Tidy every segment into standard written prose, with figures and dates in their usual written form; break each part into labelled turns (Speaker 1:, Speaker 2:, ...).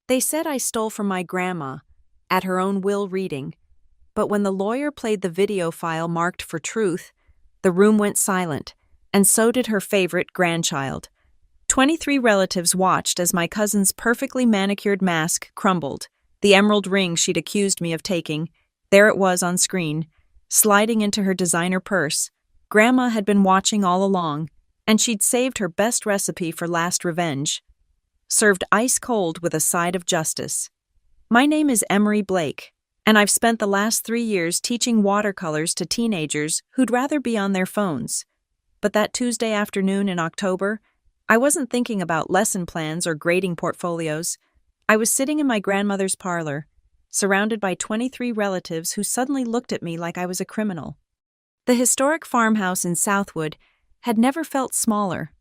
Speaker 1: They said I stole from my grandma, at her own will reading, but when the lawyer played the video file marked for truth, the room went silent, and so did her favorite grandchild. 23 relatives watched as my cousin's perfectly manicured mask crumbled. The emerald ring she'd accused me of taking, there it was on screen, sliding into her designer purse. Grandma had been watching all along, and she'd saved her best recipe for last revenge, served ice cold with a side of justice. My name is Emery Blake, and I've spent the last 3 years teaching watercolors to teenagers who'd rather be on their phones. But that Tuesday afternoon in October, I wasn't thinking about lesson plans or grading portfolios. I was sitting in my grandmother's parlor, surrounded by 23 relatives who suddenly looked at me like I was a criminal. The historic farmhouse in Southwood had never felt smaller.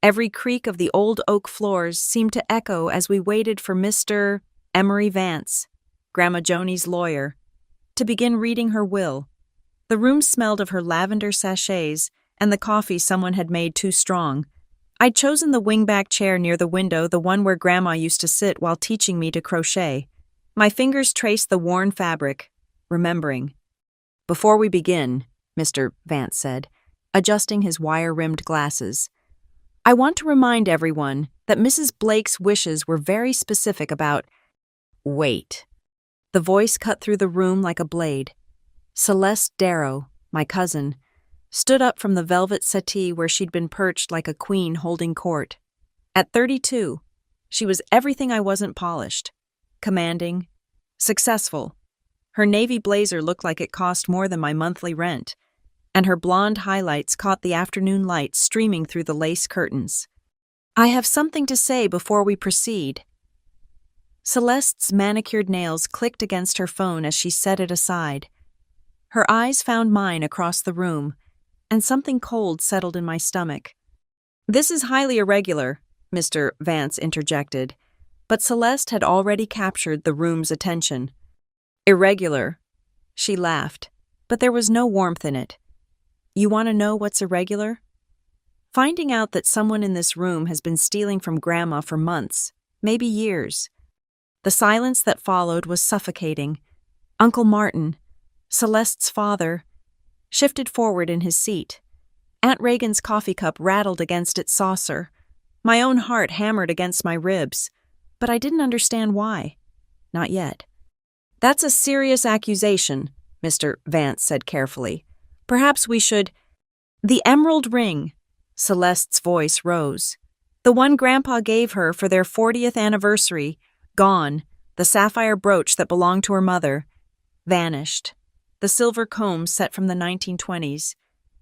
Speaker 1: Every creak of the old oak floors seemed to echo as we waited for Mr. Emery Vance, Grandma Joni's lawyer, to begin reading her will. The room smelled of her lavender sachets and the coffee someone had made too strong. I'd chosen the wingback chair near the window, the one where Grandma used to sit while teaching me to crochet. My fingers traced the worn fabric, remembering. "Before we begin," Mr. Vance said, adjusting his wire-rimmed glasses, "I want to remind everyone that Mrs. Blake's wishes were very specific about—" "Wait." The voice cut through the room like a blade. Celeste Darrow, my cousin, stood up from the velvet settee where she'd been perched like a queen holding court. At 32, she was everything I wasn't polished. Commanding, successful. Her navy blazer looked like it cost more than my monthly rent, and her blonde highlights caught the afternoon light streaming through the lace curtains. "I have something to say before we proceed." Celeste's manicured nails clicked against her phone as she set it aside. Her eyes found mine across the room, and something cold settled in my stomach. "This is highly irregular," Mr. Vance interjected, but Celeste had already captured the room's attention. "Irregular?" She laughed, but there was no warmth in it. "You want to know what's irregular?" "Finding out that someone in this room has been stealing from Grandma for months, maybe years." The silence that followed was suffocating. Uncle Martin, Celeste's father, shifted forward in his seat. Aunt Reagan's coffee cup rattled against its saucer. My own heart hammered against my ribs, but I didn't understand why. Not yet. "That's a serious accusation," Mr. Vance said carefully. "Perhaps we should—" "The emerald ring," Celeste's voice rose. "The one Grandpa gave her for their 40th anniversary, gone. The sapphire brooch that belonged to her mother, vanished. The silver comb set from the 1920s,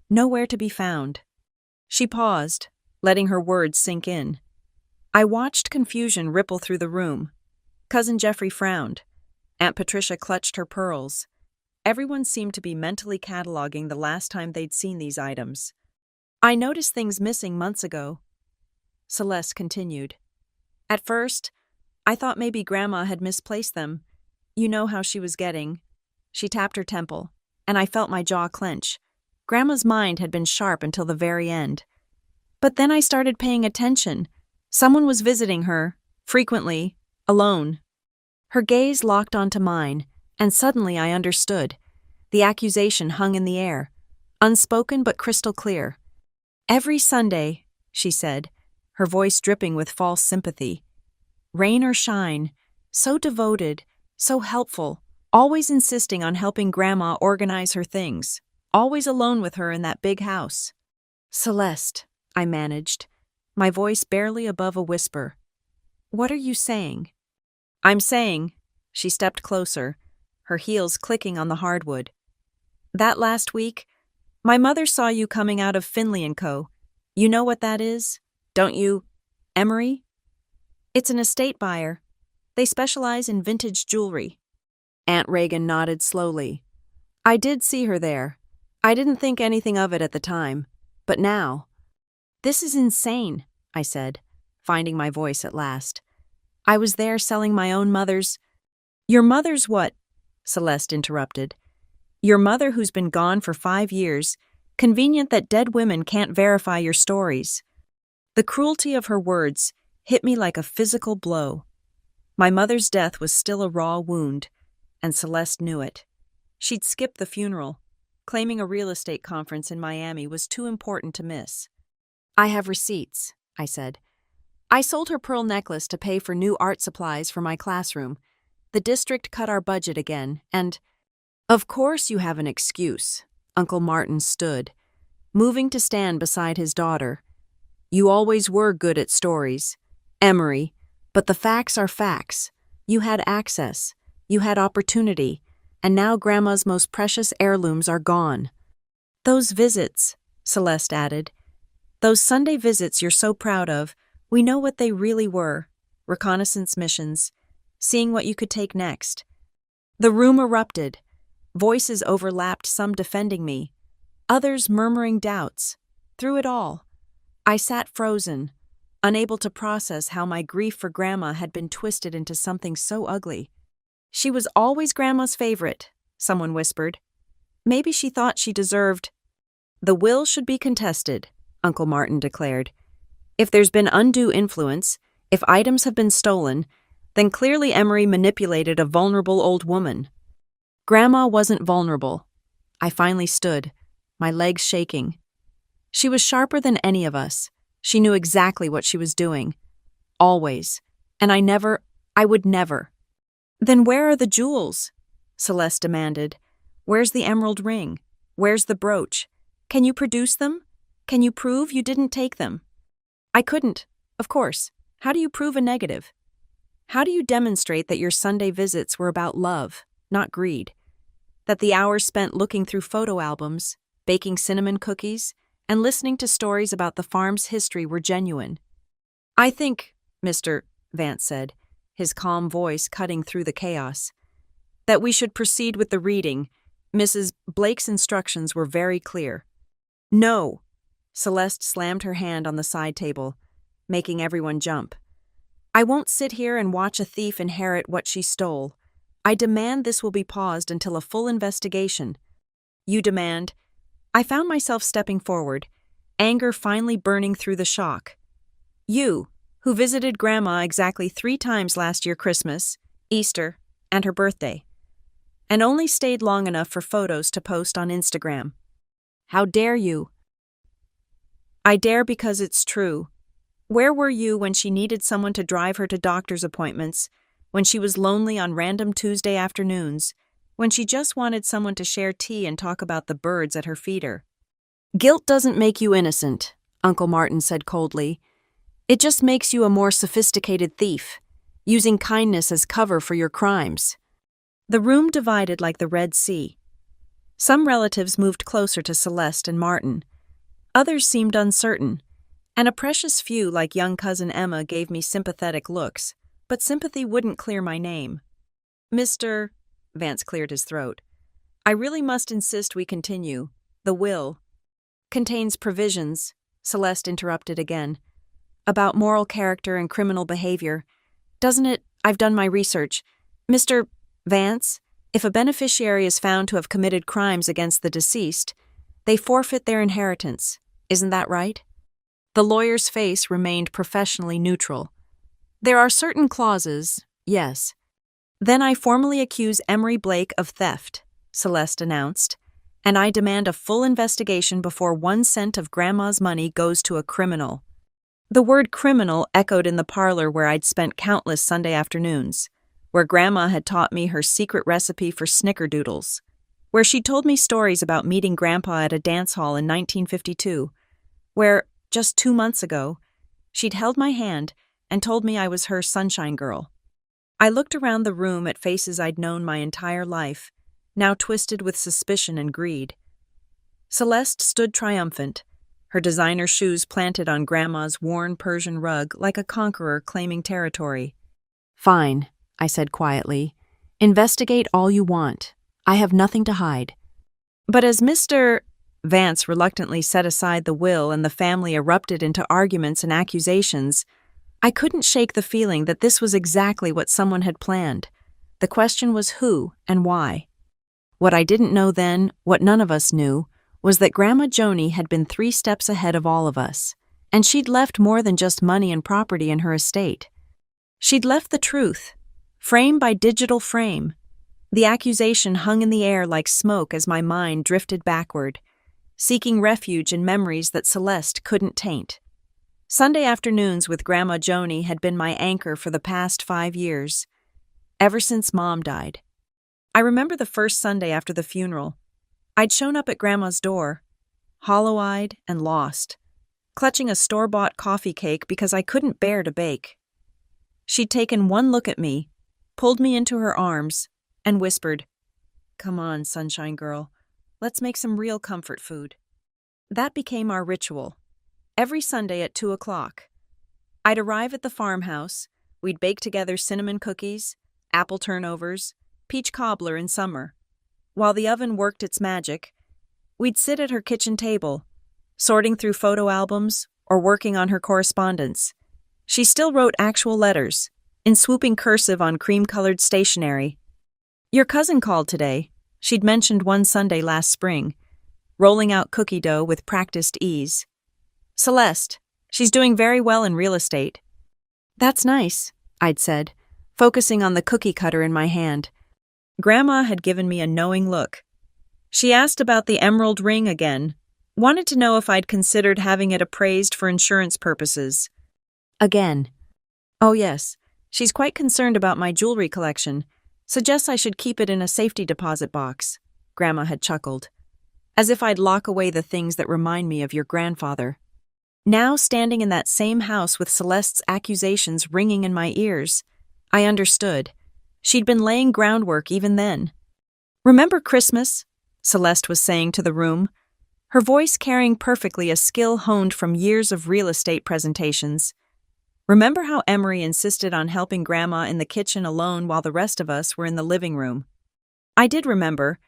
Speaker 1: nowhere to be found." She paused, letting her words sink in. I watched confusion ripple through the room. Cousin Jeffrey frowned. Aunt Patricia clutched her pearls. Everyone seemed to be mentally cataloging the last time they'd seen these items. "I noticed things missing months ago," Celeste continued. "At first, I thought maybe Grandma had misplaced them. You know how she was getting." She tapped her temple, and I felt my jaw clench. Grandma's mind had been sharp until the very end. But then I started paying attention. Someone was visiting her, frequently, alone. Her gaze locked onto mine, and suddenly I understood. The accusation hung in the air, unspoken but crystal clear. "Every Sunday," she said, her voice dripping with false sympathy. "Rain or shine, so devoted, so helpful, always insisting on helping Grandma organize her things, always alone with her in that big house." "Celeste," I managed, my voice barely above a whisper. "What are you saying?" "I'm saying," she stepped closer, her heels clicking on the hardwood, "that last week, my mother saw you coming out of Finley & Co. You know what that is, don't you, Emery? It's an estate buyer. They specialize in vintage jewelry." Aunt Reagan nodded slowly. "I did see her there. I didn't think anything of it at the time, but now—" "This is insane," I said, finding my voice at last. "I was there selling my own mother's—" "Your mother's what?" Celeste interrupted. "Your mother who's been gone for 5 years. Convenient that dead women can't verify your stories." The cruelty of her words hit me like a physical blow. My mother's death was still a raw wound, and Celeste knew it. She'd skipped the funeral, claiming a real estate conference in Miami was too important to miss. "I have receipts," I said. "I sold her pearl necklace to pay for new art supplies for my classroom. The district cut our budget again, and—" "Of course you have an excuse." Uncle Martin stood, moving to stand beside his daughter. "You always were good at stories, Emery, but the facts are facts. You had access, you had opportunity, and now Grandma's most precious heirlooms are gone." "Those visits," Celeste added, "those Sunday visits you're so proud of, we know what they really were. Reconnaissance missions, seeing what you could take next." The room erupted. Voices overlapped, some defending me, others murmuring doubts. Through it all, I sat frozen, unable to process how my grief for Grandma had been twisted into something so ugly. "She was always Grandma's favorite," someone whispered. "Maybe she thought she deserved—" "The will should be contested," Uncle Martin declared. "If there's been undue influence, if items have been stolen, then clearly Emery manipulated a vulnerable old woman." Grandma wasn't vulnerable. I finally stood, my legs shaking. She was sharper than any of us. She knew exactly what she was doing. Always. And I would never. "Then where are the jewels?" Celeste demanded. "Where's the emerald ring? Where's the brooch? Can you produce them? Can you prove you didn't take them?" "I couldn't, of course. How do you prove a negative? How do you demonstrate that your Sunday visits were about love, not greed? That the hours spent looking through photo albums, baking cinnamon cookies, and listening to stories about the farm's history were genuine?" "I think," Mr. Vance said, his calm voice cutting through the chaos, "that we should proceed with the reading. Mrs. Blake's instructions were very clear." "No!" Celeste slammed her hand on the side table, making everyone jump. "I won't sit here and watch a thief inherit what she stole. I demand this will be paused until a full investigation." "You demand—" I found myself stepping forward, anger finally burning through the shock. "You, who visited Grandma exactly 3 times last year Christmas, Easter, and her birthday, and only stayed long enough for photos to post on Instagram. How dare you?" "I dare because it's true. Where were you when she needed someone to drive her to doctor's appointments, when she was lonely on random Tuesday afternoons, when she just wanted someone to share tea and talk about the birds at her feeder?" "Guilt doesn't make you innocent," Uncle Martin said coldly. "It just makes you a more sophisticated thief, using kindness as cover for your crimes." The room divided like the Red Sea. Some relatives moved closer to Celeste and Martin. Others seemed uncertain, and a precious few like young cousin Emma gave me sympathetic looks, but sympathy wouldn't clear my name. "Mr. Vance cleared his throat. "I really must insist we continue. The will—" "Contains provisions," Celeste interrupted again, "about moral character and criminal behavior. Doesn't it? I've done my research. Mr. Vance, if a beneficiary is found to have committed crimes against the deceased, they forfeit their inheritance. Isn't that right?" The lawyer's face remained professionally neutral. "There are certain clauses, yes." "Then I formally accuse Emery Blake of theft," Celeste announced, "and I demand a full investigation before 1 cent of Grandma's money goes to a criminal." The word criminal echoed in the parlor where I'd spent countless Sunday afternoons, where Grandma had taught me her secret recipe for snickerdoodles, where she told me stories about meeting Grandpa at a dance hall in 1952, where, just 2 months ago, she'd held my hand and told me I was her sunshine girl. I looked around the room at faces I'd known my entire life, now twisted with suspicion and greed. Celeste stood triumphant, her designer shoes planted on Grandma's worn Persian rug like a conqueror claiming territory. "Fine," I said quietly. "Investigate all you want. I have nothing to hide." But as Mr. Vance reluctantly set aside the will and the family erupted into arguments and accusations, I couldn't shake the feeling that this was exactly what someone had planned. The question was who and why. What I didn't know then, what none of us knew, was that Grandma Joni had been 3 steps ahead of all of us, and she'd left more than just money and property in her estate. She'd left the truth, Frame by digital frame. The accusation hung in the air like smoke as my mind drifted backward, seeking refuge in memories that Celeste couldn't taint. Sunday afternoons with Grandma Joni had been my anchor for the past 5 years, ever since Mom died. I remember the first Sunday after the funeral. I'd shown up at Grandma's door, hollow-eyed and lost, clutching a store-bought coffee cake because I couldn't bear to bake. She'd taken one look at me, pulled me into her arms, and whispered, "Come on, sunshine girl, let's make some real comfort food." That became our ritual. Every Sunday at 2 o'clock. I'd arrive at the farmhouse, we'd bake together cinnamon cookies, apple turnovers, peach cobbler in summer. While the oven worked its magic, we'd sit at her kitchen table, sorting through photo albums or working on her correspondence. She still wrote actual letters, in swooping cursive on cream-colored stationery. "Your cousin called today," she'd mentioned one Sunday last spring, rolling out cookie dough with practiced ease. "Celeste, she's doing very well in real estate." "That's nice," I'd said, focusing on the cookie cutter in my hand. Grandma had given me a knowing look. She asked about the emerald ring again, wanted to know if I'd considered having it appraised for insurance purposes. Again. "Oh yes, she's quite concerned about my jewelry collection, suggests I should keep it in a safety deposit box," Grandma had chuckled, "as if I'd lock away the things that remind me of your grandfather." Now, standing in that same house with Celeste's accusations ringing in my ears, I understood. She'd been laying groundwork even then. "Remember Christmas?" Celeste was saying to the room, her voice carrying perfectly a skill honed from years of real estate presentations. "Remember how Emery insisted on helping Grandma in the kitchen alone while the rest of us were in the living room?" I did remember.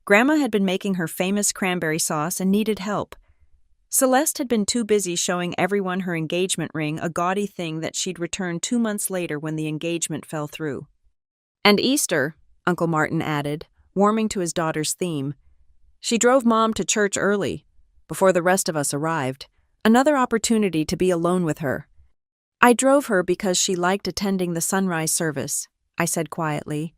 Speaker 1: Grandma had been making her famous cranberry sauce and needed help. Celeste had been too busy showing everyone her engagement ring, a gaudy thing that she'd return 2 months later when the engagement fell through. "And Easter," Uncle Martin added, warming to his daughter's theme. "She drove Mom to church early, before the rest of us arrived, another opportunity to be alone with her." "I drove her because she liked attending the sunrise service," I said quietly.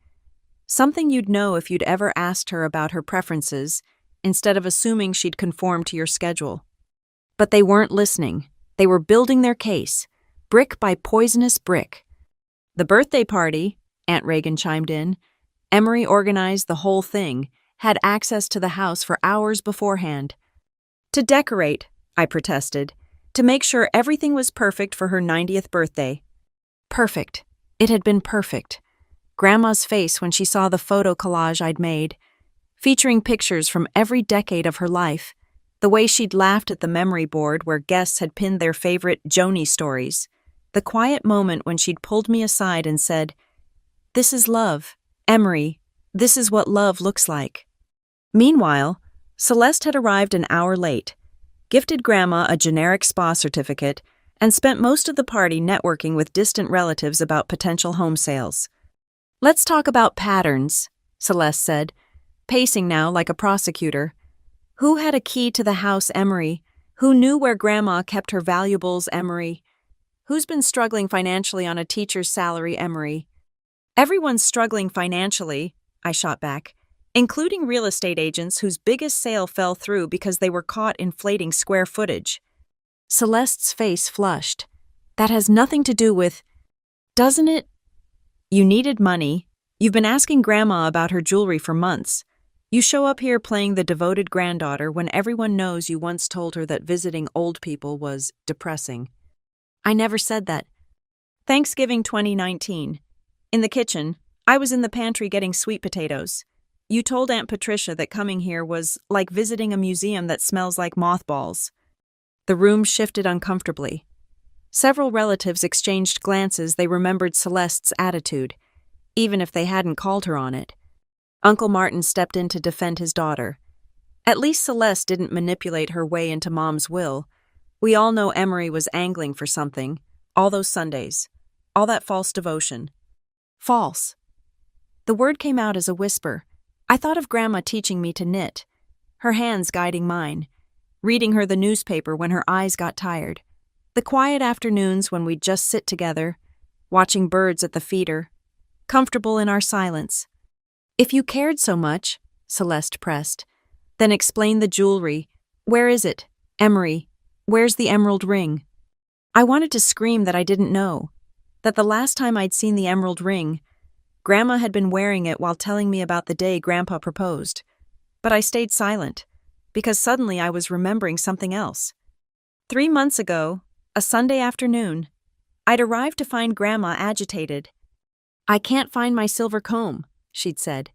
Speaker 1: "Something you'd know if you'd ever asked her about her preferences, instead of assuming she'd conform to your schedule." But they weren't listening. They were building their case, brick by poisonous brick. "The birthday party," Aunt Reagan chimed in. "Emery organized the whole thing, had access to the house for hours beforehand." "To decorate," I protested, "to make sure everything was perfect for her 90th birthday." Perfect. It had been perfect. Grandma's face when she saw the photo collage I'd made, featuring pictures from every decade of her life, the way she'd laughed at the memory board where guests had pinned their favorite Joni stories, the quiet moment when she'd pulled me aside and said, "This is love. Emery, this is what love looks like." Meanwhile, Celeste had arrived an hour late, gifted Grandma a generic spa certificate, and spent most of the party networking with distant relatives about potential home sales. "Let's talk about patterns," Celeste said, pacing now like a prosecutor. "Who had a key to the house, Emery? Who knew where Grandma kept her valuables, Emery? Who's been struggling financially on a teacher's salary, Emery?" "Everyone's struggling financially," I shot back, "including real estate agents whose biggest sale fell through because they were caught inflating square footage." Celeste's face flushed. "That has nothing to do with—" "Doesn't it? You needed money. You've been asking Grandma about her jewelry for months. You show up here playing the devoted granddaughter when everyone knows you once told her that visiting old people was depressing." "I never said that." "Thanksgiving 2019. In the kitchen, I was in the pantry getting sweet potatoes. You told Aunt Patricia that coming here was like visiting a museum that smells like mothballs." The room shifted uncomfortably. Several relatives exchanged glances. They remembered Celeste's attitude, even if they hadn't called her on it. Uncle Martin stepped in to defend his daughter. "At least Celeste didn't manipulate her way into Mom's will. We all know Emery was angling for something, all those Sundays, all that false devotion." "False." The word came out as a whisper. I thought of Grandma teaching me to knit, her hands guiding mine, reading her the newspaper when her eyes got tired, the quiet afternoons when we'd just sit together, watching birds at the feeder. comfortable in our silence. If you cared so much, Celeste pressed, then explain the jewelry. Where is it? Emery, where's the emerald ring? I wanted to scream that I didn't know, that the last time I'd seen the emerald ring, Grandma had been wearing it while telling me about the day Grandpa proposed. But I stayed silent, because suddenly I was remembering something else. 3 months ago, a Sunday afternoon, I'd arrived to find Grandma agitated. "I can't find my silver comb," she'd said.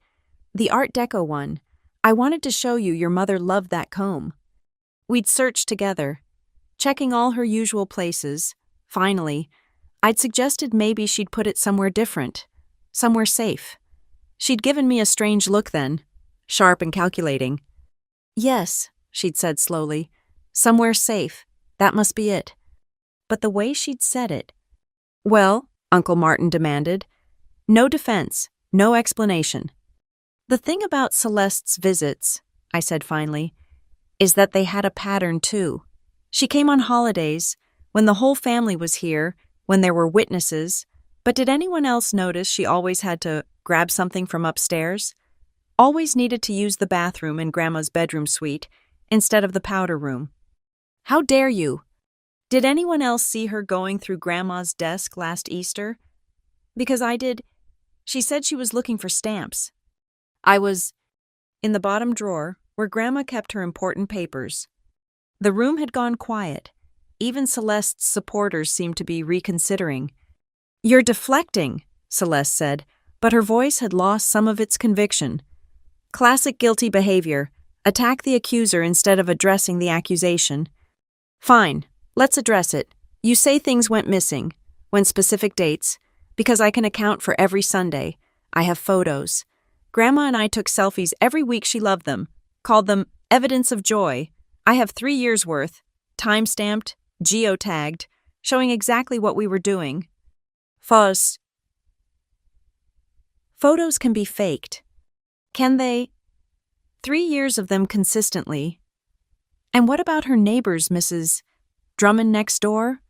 Speaker 1: "The Art Deco one. I wanted to show you your mother loved that comb." We'd searched together, checking all her usual places. Finally, I'd suggested maybe she'd put it somewhere different, somewhere safe. She'd given me a strange look then, sharp and calculating. "Yes," she'd said slowly, "somewhere safe. That must be it." But the way she'd said it. "Well," Uncle Martin demanded. No defense, no explanation. "The thing about Celeste's visits," I said finally, "is that they had a pattern too. She came on holidays, when the whole family was here, when there were witnesses, but did anyone else notice she always had to grab something from upstairs? Always needed to use the bathroom in Grandma's bedroom suite instead of the powder room. How dare you? Did anyone else see her going through Grandma's desk last Easter? Because I did. She said she was looking for stamps. I was in the bottom drawer where Grandma kept her important papers." The room had gone quiet. Even Celeste's supporters seemed to be reconsidering. "You're deflecting," Celeste said, but her voice had lost some of its conviction. "Classic guilty behavior. Attack the accuser instead of addressing the accusation." "Fine, let's address it. You say things went missing. When specific dates? Because I can account for every Sunday. I have photos. Grandma and I took selfies every week. She loved them. Called them evidence of joy. I have 3 years' worth, time-stamped, geotagged, showing exactly what we were doing. Photos can be faked. Can they? 3 years of them consistently. And what about her neighbors, Mrs. Drummond next door,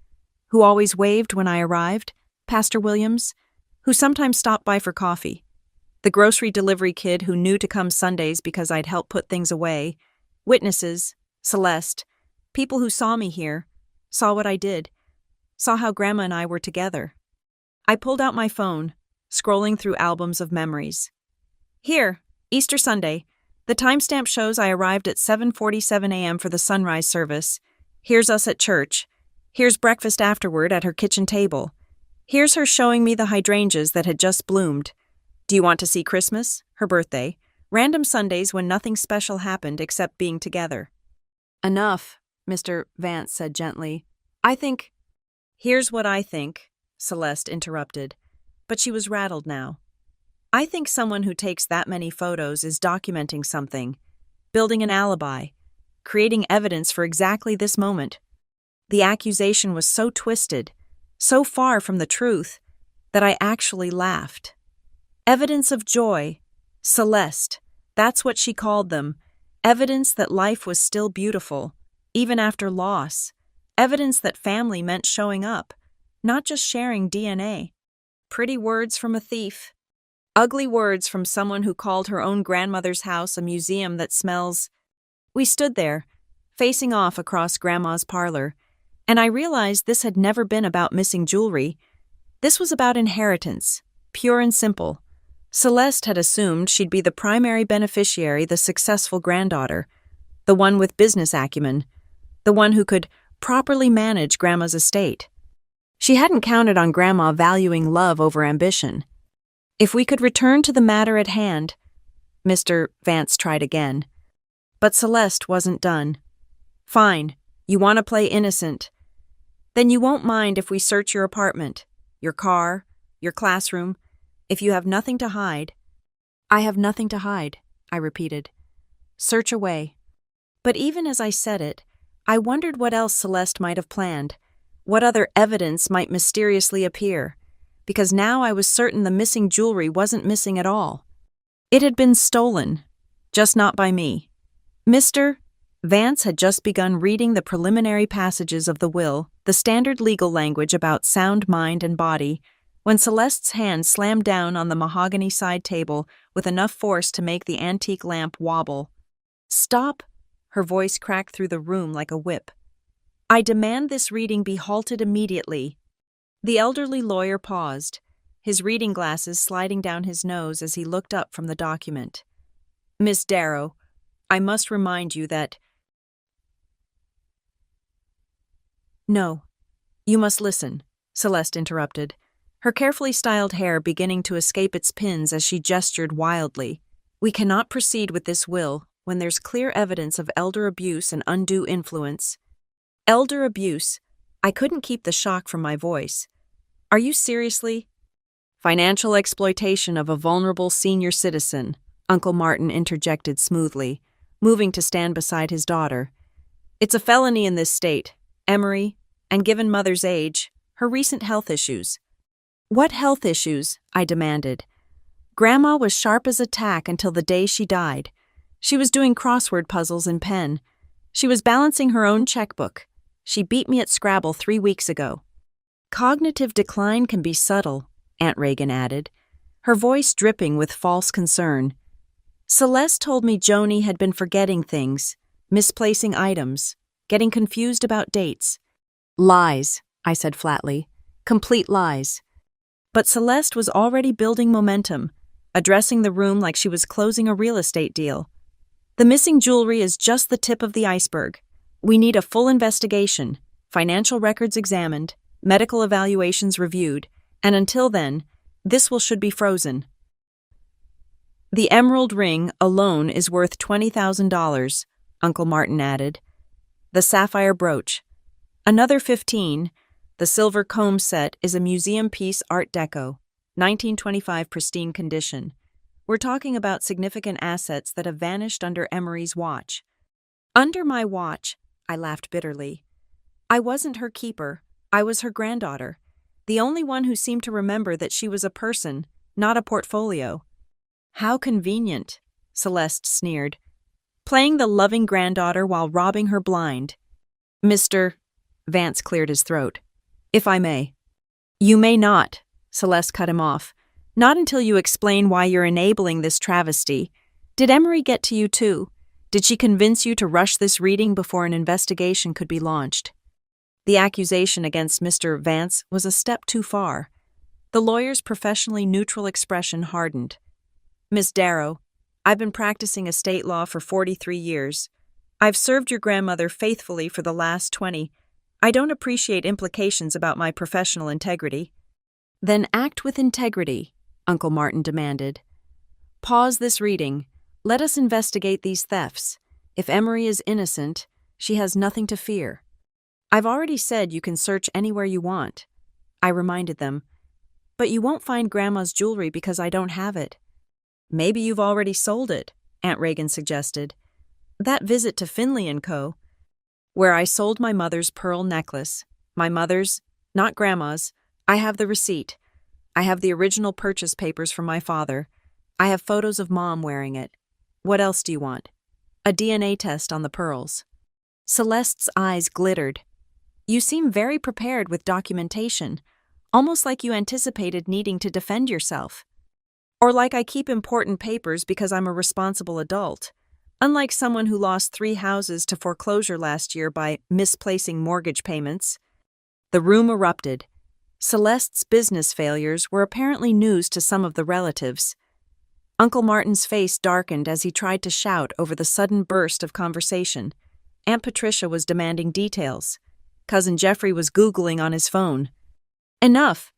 Speaker 1: who always waved when I arrived, Pastor Williams, who sometimes stopped by for coffee, the grocery delivery kid who knew to come Sundays because I'd help put things away, witnesses, Celeste, people who saw me here, saw what I did, saw how Grandma and I were together." I pulled out my phone, scrolling through albums of memories. "Here, Easter Sunday. The timestamp shows I arrived at 7:47 a.m. for the sunrise service. Here's us at church. Here's breakfast afterward at her kitchen table. Here's her showing me the hydrangeas that had just bloomed. Do you want to see Christmas? Her birthday. Random Sundays when nothing special happened except being together." "Enough," Mr. Vance said gently. "I think—" "Here's what I think," Celeste interrupted, but she was rattled now. "I think someone who takes that many photos is documenting something, building an alibi, creating evidence for exactly this moment. The accusation was so twisted, so far from the truth, that I actually laughed. Evidence of joy. Celeste, that's what she called them. Evidence that life was still beautiful, even after loss. Evidence that family meant showing up, not just sharing DNA. Pretty words from a thief. Ugly words from someone who called her own grandmother's house a museum that smells." We stood there, facing off across Grandma's parlor, and I realized this had never been about missing jewelry. This was about inheritance, pure and simple. Celeste had assumed she'd be the primary beneficiary, the successful granddaughter, the one with business acumen, the one who could properly manage Grandma's estate. She hadn't counted on Grandma valuing love over ambition. If we could return to the matter at hand, Mr. Vance tried again. But Celeste wasn't done. "Fine, you want to play innocent. Then you won't mind if we search your apartment, your car, your classroom, if you have nothing to hide." "I have nothing to hide," I repeated. "Search away." But even as I said it, I wondered what else Celeste might have planned, what other evidence might mysteriously appear, because now I was certain the missing jewelry wasn't missing at all. It had been stolen, just not by me. Mr. Vance had just begun reading the preliminary passages of the will, the standard legal language about sound mind and body, when Celeste's hand slammed down on the mahogany side table with enough force to make the antique lamp wobble. "Stop!" Her voice cracked through the room like a whip. "I demand this reading be halted immediately." The elderly lawyer paused, his reading glasses sliding down his nose as he looked up from the document. "Miss Darrow, I must remind you that—" "No, you must listen," Celeste interrupted, her carefully styled hair beginning to escape its pins as she gestured wildly. "We cannot proceed with this will when there's clear evidence of elder abuse and undue influence." "Elder abuse?" I couldn't keep the shock from my voice. "Are you seriously—" "Financial exploitation of a vulnerable senior citizen," Uncle Martin interjected smoothly, moving to stand beside his daughter. "It's a felony in this state, Emery, and given Mother's age, her recent health issues." "What health issues?" I demanded. "Grandma was sharp as a tack until the day she died. She was doing crossword puzzles in pen. She was balancing her own checkbook. She beat me at Scrabble 3 weeks ago." "Cognitive decline can be subtle," Aunt Reagan added, her voice dripping with false concern. "Celeste told me Joni had been forgetting things, misplacing items, getting confused about dates." "Lies," I said flatly. "Complete lies." But Celeste was already building momentum, addressing the room like she was closing a real estate deal. "The missing jewelry is just the tip of the iceberg. We need a full investigation, financial records examined, medical evaluations reviewed, and until then, this will should be frozen." "The emerald ring alone is worth $20,000, Uncle Martin added. "The sapphire brooch. Another 15. The silver comb set is a museum piece Art Deco, 1925 pristine condition. We're talking about significant assets that have vanished under Emery's watch." "Under my watch," I laughed bitterly. "I wasn't her keeper. I was her granddaughter, the only one who seemed to remember that she was a person, not a portfolio." "How convenient," Celeste sneered. "Playing the loving granddaughter while robbing her blind." "Mr. Vance cleared his throat. "If I may." "You may not," Celeste cut him off. "Not until you explain why you're enabling this travesty. Did Emery get to you too? Did she convince you to rush this reading before an investigation could be launched?" The accusation against Mr. Vance was a step too far. The lawyer's professionally neutral expression hardened. "Miss Darrow, I've been practicing estate law for 43 years. I've served your grandmother faithfully for the last 20. I don't appreciate implications about my professional integrity." "Then act with integrity," Uncle Martin demanded. "Pause this reading. Let us investigate these thefts. If Emery is innocent, she has nothing to fear." "I've already said you can search anywhere you want," I reminded them. "But you won't find Grandma's jewelry because I don't have it." "Maybe you've already sold it," Aunt Reagan suggested. "That visit to Finley & Co., where I sold my mother's pearl necklace. My mother's, not Grandma's. I have the receipt. I have the original purchase papers from my father. I have photos of Mom wearing it. What else do you want? A DNA test on the pearls." Celeste's eyes glittered. "You seem very prepared with documentation, almost like you anticipated needing to defend yourself. Or like I keep important papers because I'm a responsible adult. Unlike someone who lost 3 houses to foreclosure last year by misplacing mortgage payments." The room erupted. Celeste's business failures were apparently news to some of the relatives. Uncle Martin's face darkened as he tried to shout over the sudden burst of conversation. Aunt Patricia was demanding details. Cousin Jeffrey was Googling on his phone. "Enough!"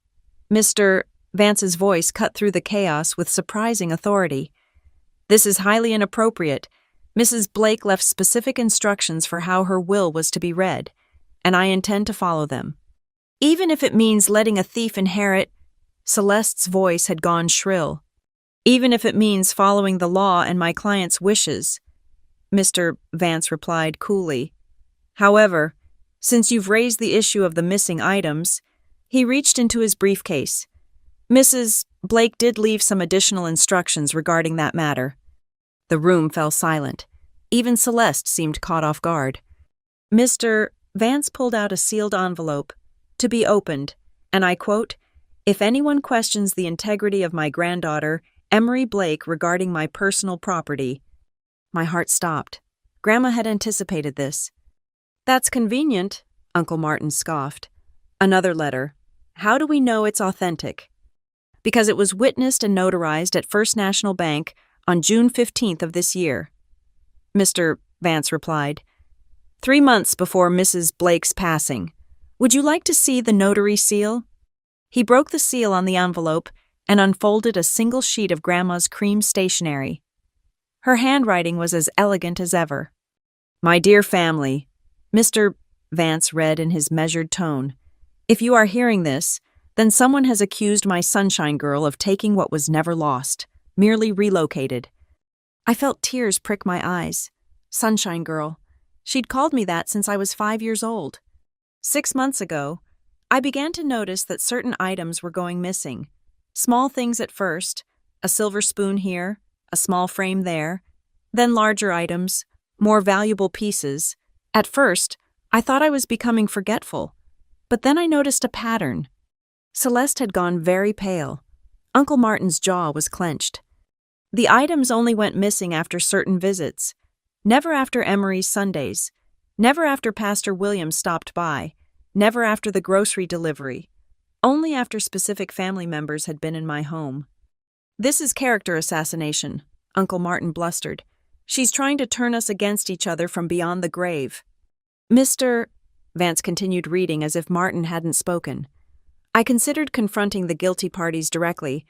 Speaker 1: Mr. Vance's voice cut through the chaos with surprising authority. "This is highly inappropriate. Mrs. Blake left specific instructions for how her will was to be read, and I intend to follow them. Even if it means letting a thief inherit—" Celeste's voice had gone shrill. "Even if it means following the law and my client's wishes," Mr. Vance replied coolly. "However, since you've raised the issue of the missing items," he reached into his briefcase. "Mrs. Blake did leave some additional instructions regarding that matter." The room fell silent. Even Celeste seemed caught off guard. Mr. Vance pulled out a sealed envelope, to be opened, and I quote, If anyone questions the integrity of my granddaughter, Emery Blake, regarding my personal property. My heart stopped. Grandma had anticipated this. That's convenient, Uncle Martin scoffed. Another letter. How do we know it's authentic? Because it was witnessed and notarized at First National Bank on June 15th of this year. Mr. Vance replied, 3 months before Mrs. Blake's passing. Would you like to see the notary seal? He broke the seal on the envelope and unfolded a single sheet of Grandma's cream stationery. Her handwriting was as elegant as ever. My dear family, Mr. Vance read in his measured tone, if you are hearing this, then someone has accused my sunshine girl of taking what was never lost, merely relocated. I felt tears prick my eyes. Sunshine girl. She'd called me that since I was 5 years old. 6 months ago, I began to notice that certain items were going missing. Small things at first, a silver spoon here, a small frame there, then larger items, more valuable pieces. At first, I thought I was becoming forgetful, but then I noticed a pattern. Celeste had gone very pale. Uncle Martin's jaw was clenched. The items only went missing after certain visits, never after Emery's Sundays, never after Pastor William stopped by, never after the grocery delivery, only after specific family members had been in my home. This is character assassination, Uncle Martin blustered. She's trying to turn us against each other from beyond the grave. Mr. Vance continued reading as if Martin hadn't spoken. I considered confronting the guilty parties directly,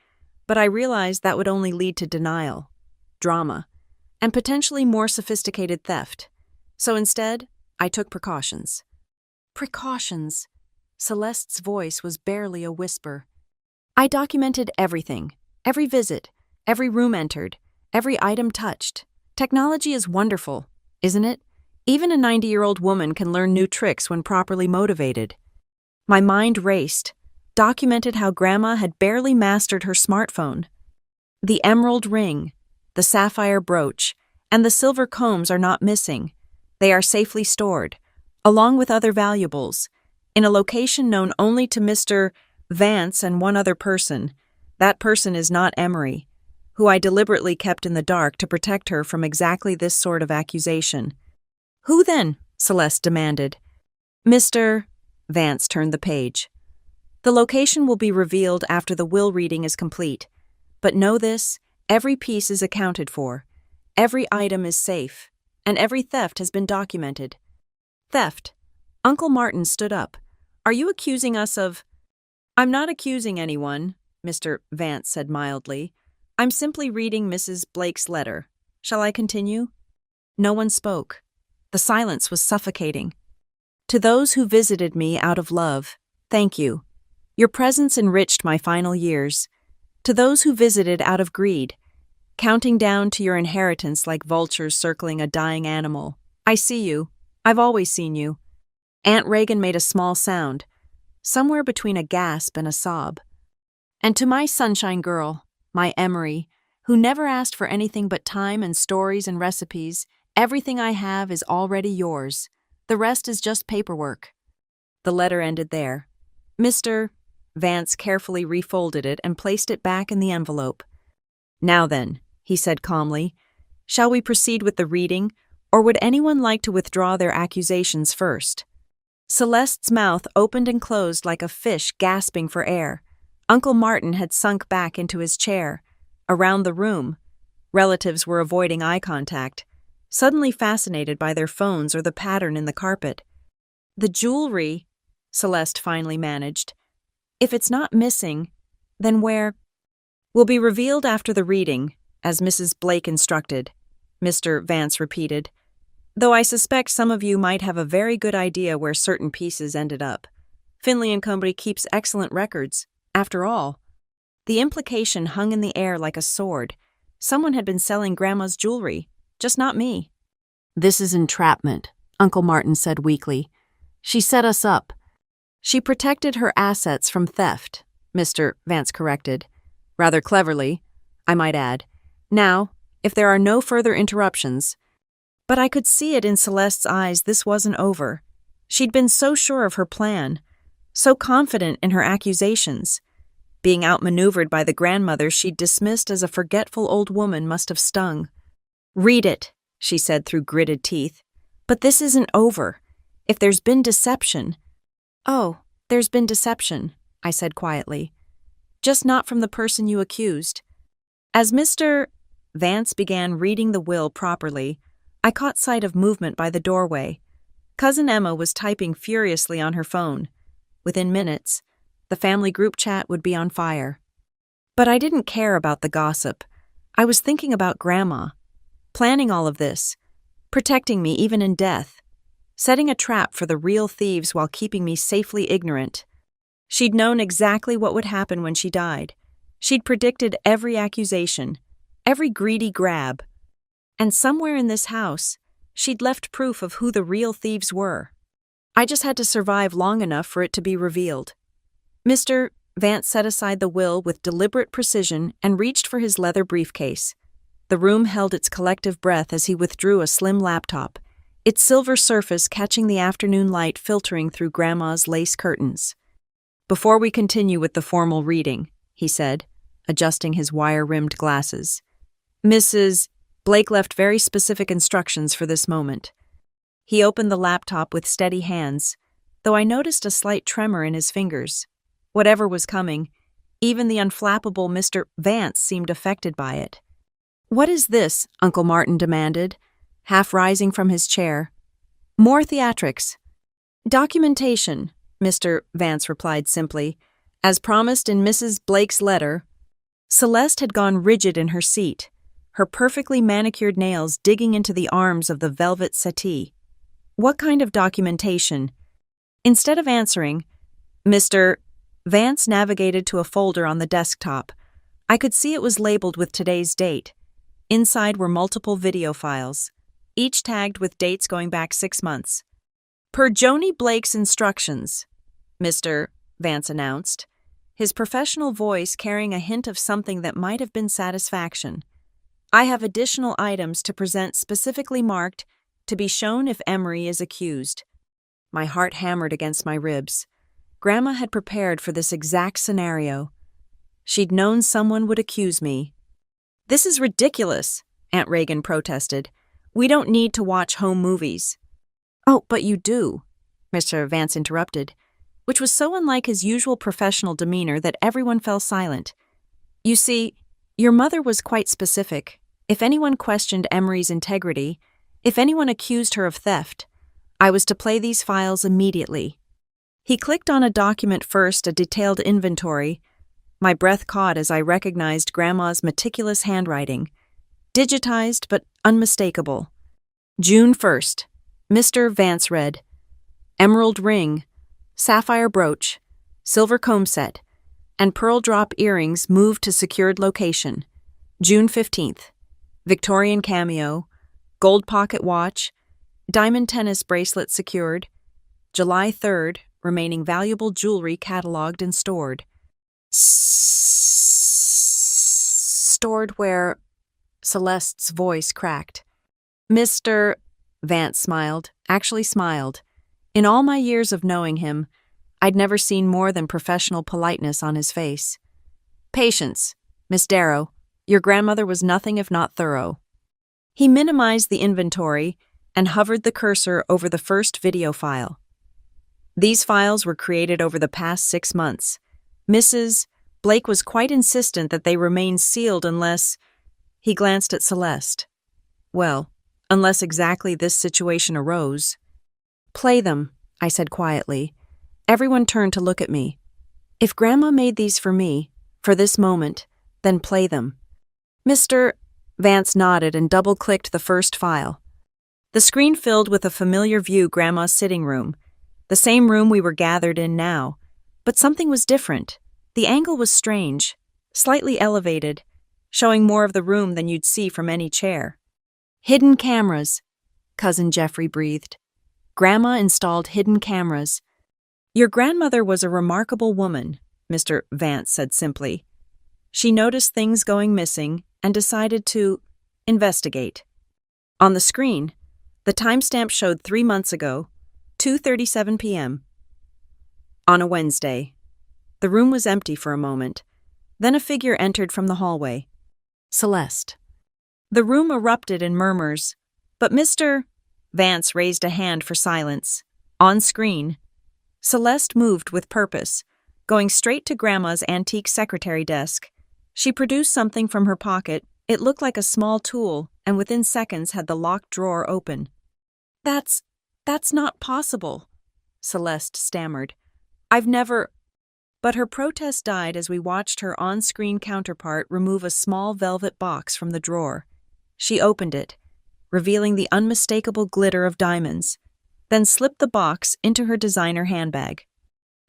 Speaker 1: but I realized that would only lead to denial, drama, and potentially more sophisticated theft. So instead, I took precautions. Precautions. Celeste's voice was barely a whisper. I documented everything, every visit, every room entered, every item touched. Technology is wonderful, isn't it? Even a 90-year-old woman can learn new tricks when properly motivated. My mind raced, documented how Grandma had barely mastered her smartphone. The emerald ring, the sapphire brooch, and the silver combs are not missing. They are safely stored, along with other valuables, in a location known only to Mr. Vance and one other person. That person is not Emery, who I deliberately kept in the dark to protect her from exactly this sort of accusation. Who then? Celeste demanded. Mr. Vance turned the page. The location will be revealed after the will reading is complete. But know this, every piece is accounted for. Every item is safe, and every theft has been documented. Theft. Uncle Martin stood up. Are you accusing us of— I'm not accusing anyone, Mr. Vance said mildly. I'm simply reading Mrs. Blake's letter. Shall I continue? No one spoke. The silence was suffocating. To those who visited me out of love, thank you. Your presence enriched my final years. To those who visited out of greed, counting down to your inheritance like vultures circling a dying animal, I see you. I've always seen you. Aunt Reagan made a small sound, somewhere between a gasp and a sob. And to my sunshine girl, my Emery, who never asked for anything but time and stories and recipes, everything I have is already yours. The rest is just paperwork. The letter ended there. Mr. Vance carefully refolded it and placed it back in the envelope. Now then, he said calmly, shall we proceed with the reading, or would anyone like to withdraw their accusations first? Celeste's mouth opened and closed like a fish gasping for air. Uncle Martin had sunk back into his chair. Around the room, relatives were avoiding eye contact, suddenly fascinated by their phones or the pattern in the carpet. The jewelry, Celeste finally managed. If it's not missing, then where? Will be revealed after the reading, as Mrs. Blake instructed, Mr. Vance repeated, though I suspect some of you might have a very good idea where certain pieces ended up. Finley & Company keeps excellent records. After all, the implication hung in the air like a sword. Someone had been selling Grandma's jewelry, just not me. This is entrapment, Uncle Martin said weakly. She set us up. She protected her assets from theft, Mr. Vance corrected. Rather cleverly, I might add. Now, if there are no further interruptions. But I could see it in Celeste's eyes this wasn't over. She'd been so sure of her plan, so confident in her accusations. Being outmaneuvered by the grandmother she'd dismissed as a forgetful old woman must have stung. "Read it," she said through gritted teeth. "But this isn't over. If there's been deception—" "Oh, there's been deception," I said quietly. "Just not from the person you accused." As Mr. Vance began reading the will properly, I caught sight of movement by the doorway. Cousin Emma was typing furiously on her phone. Within minutes, the family group chat would be on fire. But I didn't care about the gossip. I was thinking about Grandma, planning all of this, protecting me even in death, setting a trap for the real thieves while keeping me safely ignorant. She'd known exactly what would happen when she died. She'd predicted every accusation, every greedy grab. And somewhere in this house, she'd left proof of who the real thieves were. I just had to survive long enough for it to be revealed. Mr. Vance set aside the will with deliberate precision and reached for his leather briefcase. The room held its collective breath as he withdrew a slim laptop, its silver surface catching the afternoon light filtering through Grandma's lace curtains. "Before we continue with the formal reading," he said, adjusting his wire-rimmed glasses, "Mrs. Blake left very specific instructions for this moment." He opened the laptop with steady hands, though I noticed a slight tremor in his fingers. Whatever was coming, even the unflappable Mr. Vance seemed affected by it. "What is this?" Uncle Martin demanded, half rising from his chair. "More theatrics." "Documentation," Mr. Vance replied simply. As promised in Mrs. Blake's letter, Celeste had gone rigid in her seat, her perfectly manicured nails digging into the arms of the velvet settee. "What kind of documentation?" Instead of answering, Mr. Vance navigated to a folder on the desktop. I could see it was labeled with today's date. Inside were multiple video files, each tagged with dates going back 6 months. "Per Joni Blake's instructions," Mr. Vance announced, his professional voice carrying a hint of something that might have been satisfaction. "I have additional items to present specifically marked to be shown if Emery is accused." My heart hammered against my ribs. Grandma had prepared for this exact scenario. She'd known someone would accuse me. "This is ridiculous," Aunt Reagan protested. "We don't need to watch home movies." "Oh, but you do," Mr. Vance interrupted, which was so unlike his usual professional demeanor that everyone fell silent. "You see, your mother was quite specific. If anyone questioned Emery's integrity, if anyone accused her of theft, I was to play these files immediately." He clicked on a document first, a detailed inventory. My breath caught as I recognized Grandma's meticulous handwriting, digitized but unmistakable. June 1st, Mr. Vance read, "Emerald ring, sapphire brooch, silver comb set, and pearl drop earrings moved to secured location. June 15th, Victorian cameo, gold pocket watch, diamond tennis bracelet secured. July 3rd, remaining valuable jewelry cataloged and stored." Stored where? Celeste's voice cracked. Mr. Vance smiled, actually smiled. In all my years of knowing him, I'd never seen more than professional politeness on his face. "Patience, Miss Darrow. Your grandmother was nothing if not thorough." He minimized the inventory and hovered the cursor over the first video file. These files were created over the past 6 months. Mrs. Blake was quite insistent that they remain sealed unless— He glanced at Celeste. "Well, unless exactly this situation arose." "Play them," I said quietly. Everyone turned to look at me. "If Grandma made these for me, for this moment, then play them." Mr. Vance nodded and double-clicked the first file. The screen filled with a familiar view, Grandma's sitting room. The same room we were gathered in now. But something was different. The angle was strange, slightly elevated, showing more of the room than you'd see from any chair. "Hidden cameras," Cousin Jeffrey breathed. "Grandma installed hidden cameras." "Your grandmother was a remarkable woman," Mr. Vance said simply. "She noticed things going missing and decided to investigate." On the screen, the timestamp showed 3 months ago, 2:37 p.m. On a Wednesday. The room was empty for a moment. Then a figure entered from the hallway. Celeste. The room erupted in murmurs, but Mr. Vance raised a hand for silence. On screen, Celeste moved with purpose, going straight to Grandma's antique secretary desk. She produced something from her pocket. It looked like a small tool, and within seconds had the locked drawer open. That's not possible," Celeste stammered. "I've never—" But her protest died as we watched her on-screen counterpart remove a small velvet box from the drawer. She opened it, revealing the unmistakable glitter of diamonds, then slipped the box into her designer handbag.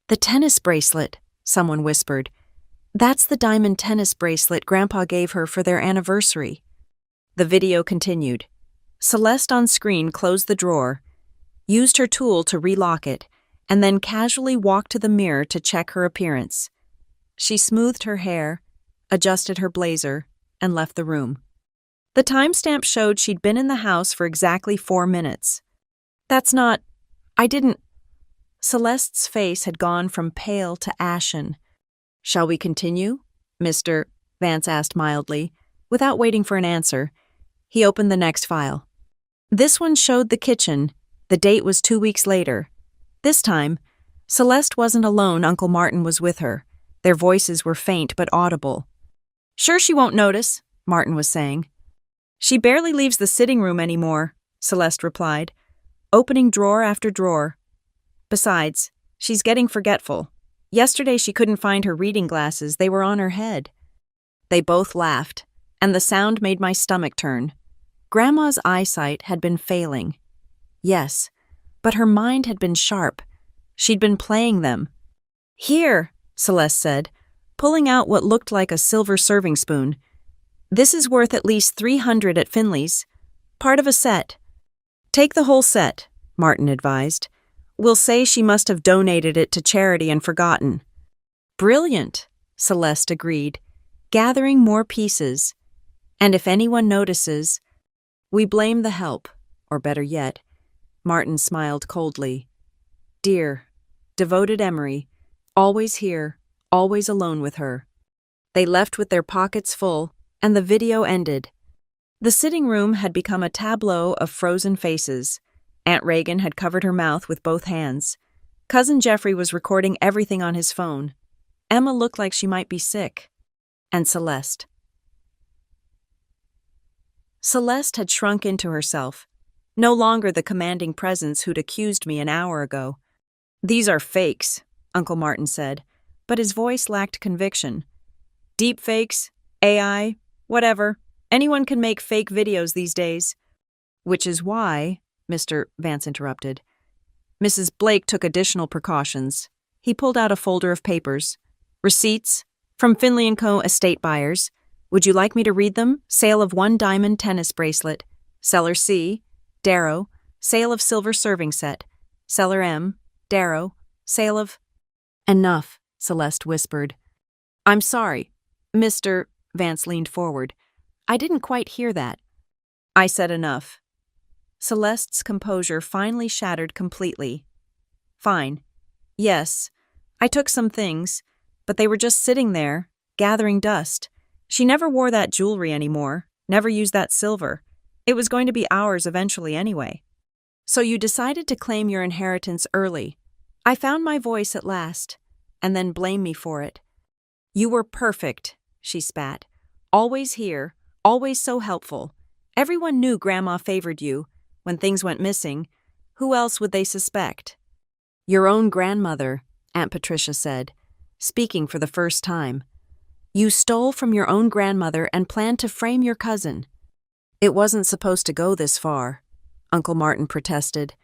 Speaker 1: "The tennis bracelet," someone whispered. "That's the diamond tennis bracelet Grandpa gave her for their anniversary." The video continued. Celeste on screen closed the drawer, used her tool to relock it, and then casually walked to the mirror to check her appearance. She smoothed her hair, adjusted her blazer, and left the room. The timestamp showed she'd been in the house for exactly 4 minutes. I didn't. Celeste's face had gone from pale to ashen. "Shall we continue?" Mr. Vance asked mildly. Without waiting for an answer, he opened the next file. This one showed the kitchen. The date was 2 weeks later. This time, Celeste wasn't alone. Uncle Martin was with her. Their voices were faint but audible. "Sure she won't notice," Martin was saying. "She barely leaves the sitting room anymore," Celeste replied, opening drawer after drawer. "Besides, she's getting forgetful. Yesterday she couldn't find her reading glasses. They were on her head." They both laughed, and the sound made my stomach turn. Grandma's eyesight had been failing. Yes, but her mind had been sharp. She'd been playing them. "Here," Celeste said, pulling out what looked like a silver serving spoon. "This is worth at least $300 at Finley's. Part of a set." "Take the whole set," Martin advised. "We'll say she must have donated it to charity and forgotten." "Brilliant," Celeste agreed, gathering more pieces. "And if anyone notices, we blame the help, or better yet," Martin smiled coldly. "Dear, devoted Emery, always here, always alone with her." They left with their pockets full, and the video ended. The sitting room had become a tableau of frozen faces. Aunt Reagan had covered her mouth with both hands. Cousin Jeffrey was recording everything on his phone. Emma looked like she might be sick. And Celeste. Celeste had shrunk into herself, no longer the commanding presence who'd accused me an hour ago. "These are fakes," Uncle Martin said, but his voice lacked conviction. "Deep fakes, AI, whatever. Anyone can make fake videos these days." "Which is why," Mr. Vance interrupted, "Mrs. Blake took additional precautions." He pulled out a folder of papers. "Receipts from Finley & Co. estate buyers. Would you like me to read them? Sale of 1 diamond tennis bracelet. Seller C, Darrow. Sale of silver serving set. Seller M, Darrow. Sale of—" "Enough," Celeste whispered. "I'm sorry." Mr. Vance leaned forward. "I didn't quite hear that." "I said enough." Celeste's composure finally shattered completely. "Fine. Yes, I took some things, but they were just sitting there, gathering dust. She never wore that jewelry anymore, never used that silver. It was going to be ours eventually anyway." "So you decided to claim your inheritance early. I found my voice at last, and then blame me for it." "You were perfect," she spat. "Always here, always so helpful. Everyone knew Grandma favored you. When things went missing, who else would they suspect?" "Your own grandmother," Aunt Patricia said, speaking for the first time. "You stole from your own grandmother and planned to frame your cousin." "It wasn't supposed to go this far," Uncle Martin protested.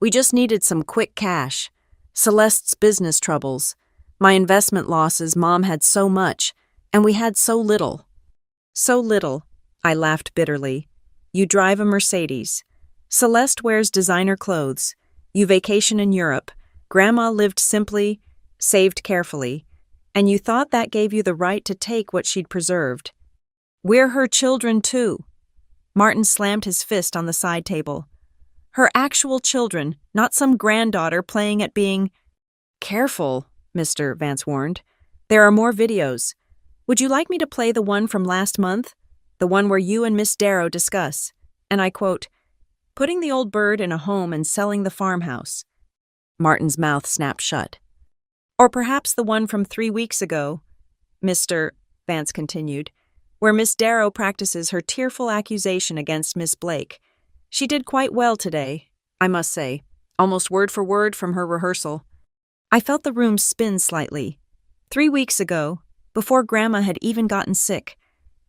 Speaker 1: "We just needed some quick cash. Celeste's business troubles, my investment losses. Mom had so much, and we had so little." "So little," I laughed bitterly. "You drive a Mercedes. Celeste wears designer clothes. You vacation in Europe. Grandma lived simply, saved carefully, and you thought that gave you the right to take what she'd preserved. We're her children, too." Martin slammed his fist on the side table. "Her actual children, not some granddaughter playing at being—" "Careful," Mr. Vance warned. "There are more videos. Would you like me to play the one from last month? The one where you and Miss Darrow discuss, and I quote, putting the old bird in a home and selling the farmhouse. Martin's mouth snapped shut. Or perhaps the one from 3 weeks ago, Mr. Vance continued, where Miss Darrow practices her tearful accusation against Miss Blake. She did quite well today, I must say, almost word for word from her rehearsal. I felt the room spin slightly. 3 weeks ago, before Grandma had even gotten sick,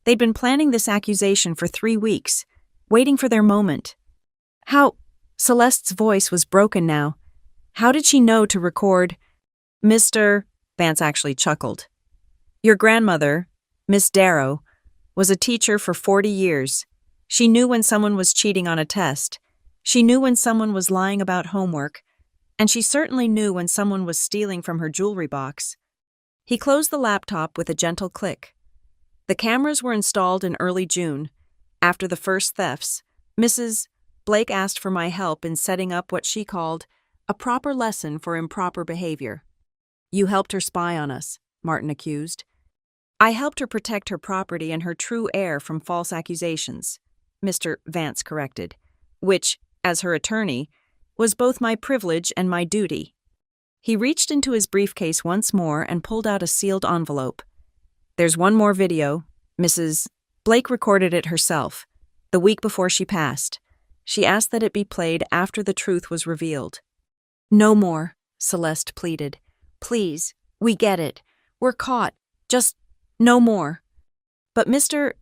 Speaker 1: they'd been planning this accusation for 3 weeks, waiting for their moment. How? Celeste's voice was broken now. How did she know to record? Mr. Vance actually chuckled. Your grandmother, Miss Darrow, was a teacher for 40 years. She knew when someone was cheating on a test. She knew when someone was lying about homework. And she certainly knew when someone was stealing from her jewelry box. He closed the laptop with a gentle click. The cameras were installed in early June. After the first thefts, Mrs. Blake asked for my help in setting up what she called a proper lesson for improper behavior. You helped her spy on us, Martin accused. I helped her protect her property and her true heir from false accusations, Mr. Vance corrected, which, as her attorney, was both my privilege and my duty. He reached into his briefcase once more and pulled out a sealed envelope. There's one more video. Mrs. Blake recorded it herself, the week before she passed. She asked that it be played after the truth was revealed. No more, Celeste pleaded. Please, we get it. We're caught. Just no more. But Mr.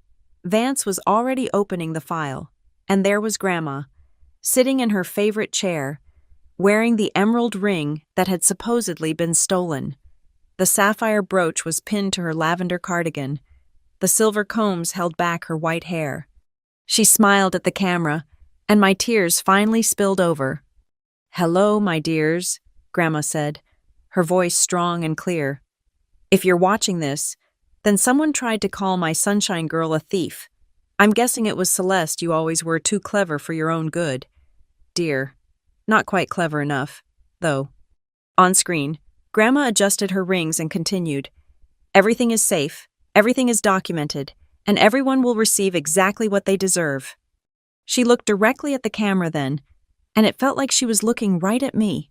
Speaker 1: Vance was already opening the file, and there was Grandma, sitting in her favorite chair, wearing the emerald ring that had supposedly been stolen. The sapphire brooch was pinned to her lavender cardigan. The silver combs held back her white hair. She smiled at the camera, and my tears finally spilled over. Hello, my dears, Grandma said, her voice strong and clear. If you're watching this, then someone tried to call my sunshine girl a thief. I'm guessing it was Celeste. You always were too clever for your own good. Dear. Not quite clever enough, though. On screen, Grandma adjusted her rings and continued. Everything is safe, everything is documented, and everyone will receive exactly what they deserve. She looked directly at the camera then, and it felt like she was looking right at me.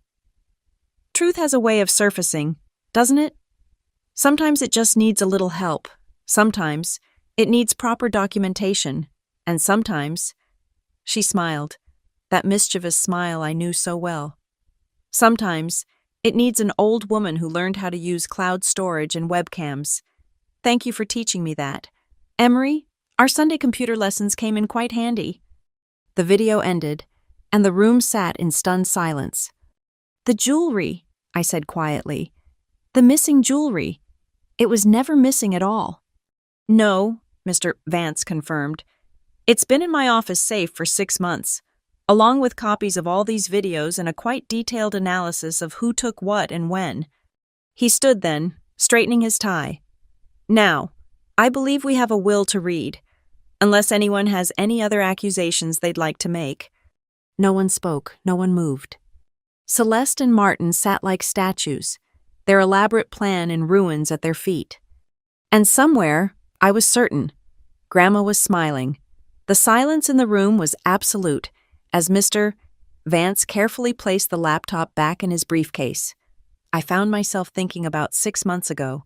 Speaker 1: Truth has a way of surfacing, doesn't it? Sometimes it just needs a little help. Sometimes it needs proper documentation. And sometimes, she smiled, that mischievous smile I knew so well. Sometimes it needs an old woman who learned how to use cloud storage and webcams. Thank you for teaching me that. Emery, our Sunday computer lessons came in quite handy. The video ended, and the room sat in stunned silence. The jewelry, I said quietly. The missing jewelry. It was never missing at all. No, Mr. Vance confirmed. It's been in my office safe for 6 months, along with copies of all these videos and a quite detailed analysis of who took what and when. He stood then, straightening his tie. Now, I believe we have a will to read, unless anyone has any other accusations they'd like to make. No one spoke, no one moved. Celeste and Martin sat like statues, their elaborate plan in ruins at their feet. And somewhere, I was certain, Grandma was smiling. The silence in the room was absolute, as Mr. Vance carefully placed the laptop back in his briefcase. I found myself thinking about 6 months ago,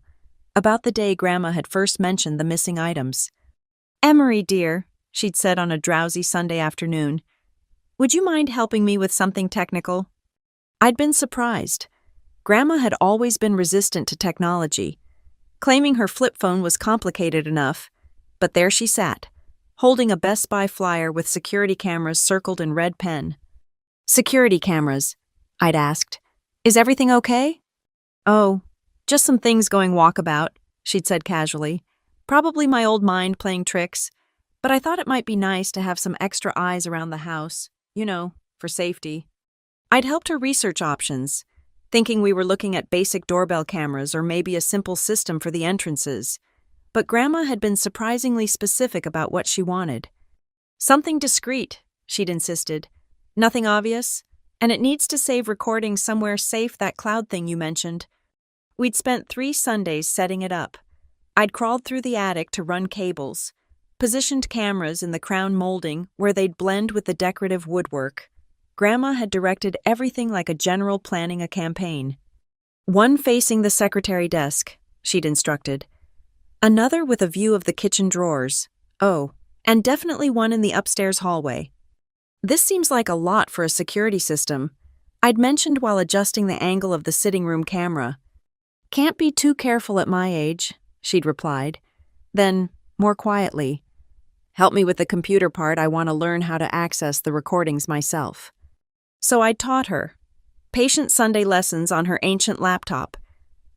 Speaker 1: about the day Grandma had first mentioned the missing items. Emery, dear, she'd said on a drowsy Sunday afternoon, would you mind helping me with something technical? I'd been surprised. Grandma had always been resistant to technology, claiming her flip phone was complicated enough, but there she sat, holding a Best Buy flyer with security cameras circled in red pen. Security cameras, I'd asked. Is everything okay? Oh, just some things going walkabout, she'd said casually. Probably my old mind playing tricks, but I thought it might be nice to have some extra eyes around the house, for safety. I'd helped her research options, thinking we were looking at basic doorbell cameras or maybe a simple system for the entrances. But Grandma had been surprisingly specific about what she wanted. Something discreet, she'd insisted. Nothing obvious, and it needs to save recordings somewhere safe, that cloud thing you mentioned. We'd spent 3 Sundays setting it up. I'd crawled through the attic to run cables, positioned cameras in the crown molding where they'd blend with the decorative woodwork. Grandma had directed everything like a general planning a campaign. One facing the secretary desk, she'd instructed. Another with a view of the kitchen drawers. Oh, and definitely one in the upstairs hallway. This seems like a lot for a security system, I'd mentioned while adjusting the angle of the sitting room camera. Can't be too careful at my age, she'd replied. Then, more quietly, help me with the computer part, I want to learn how to access the recordings myself. So I'd taught her. Patient Sunday lessons on her ancient laptop,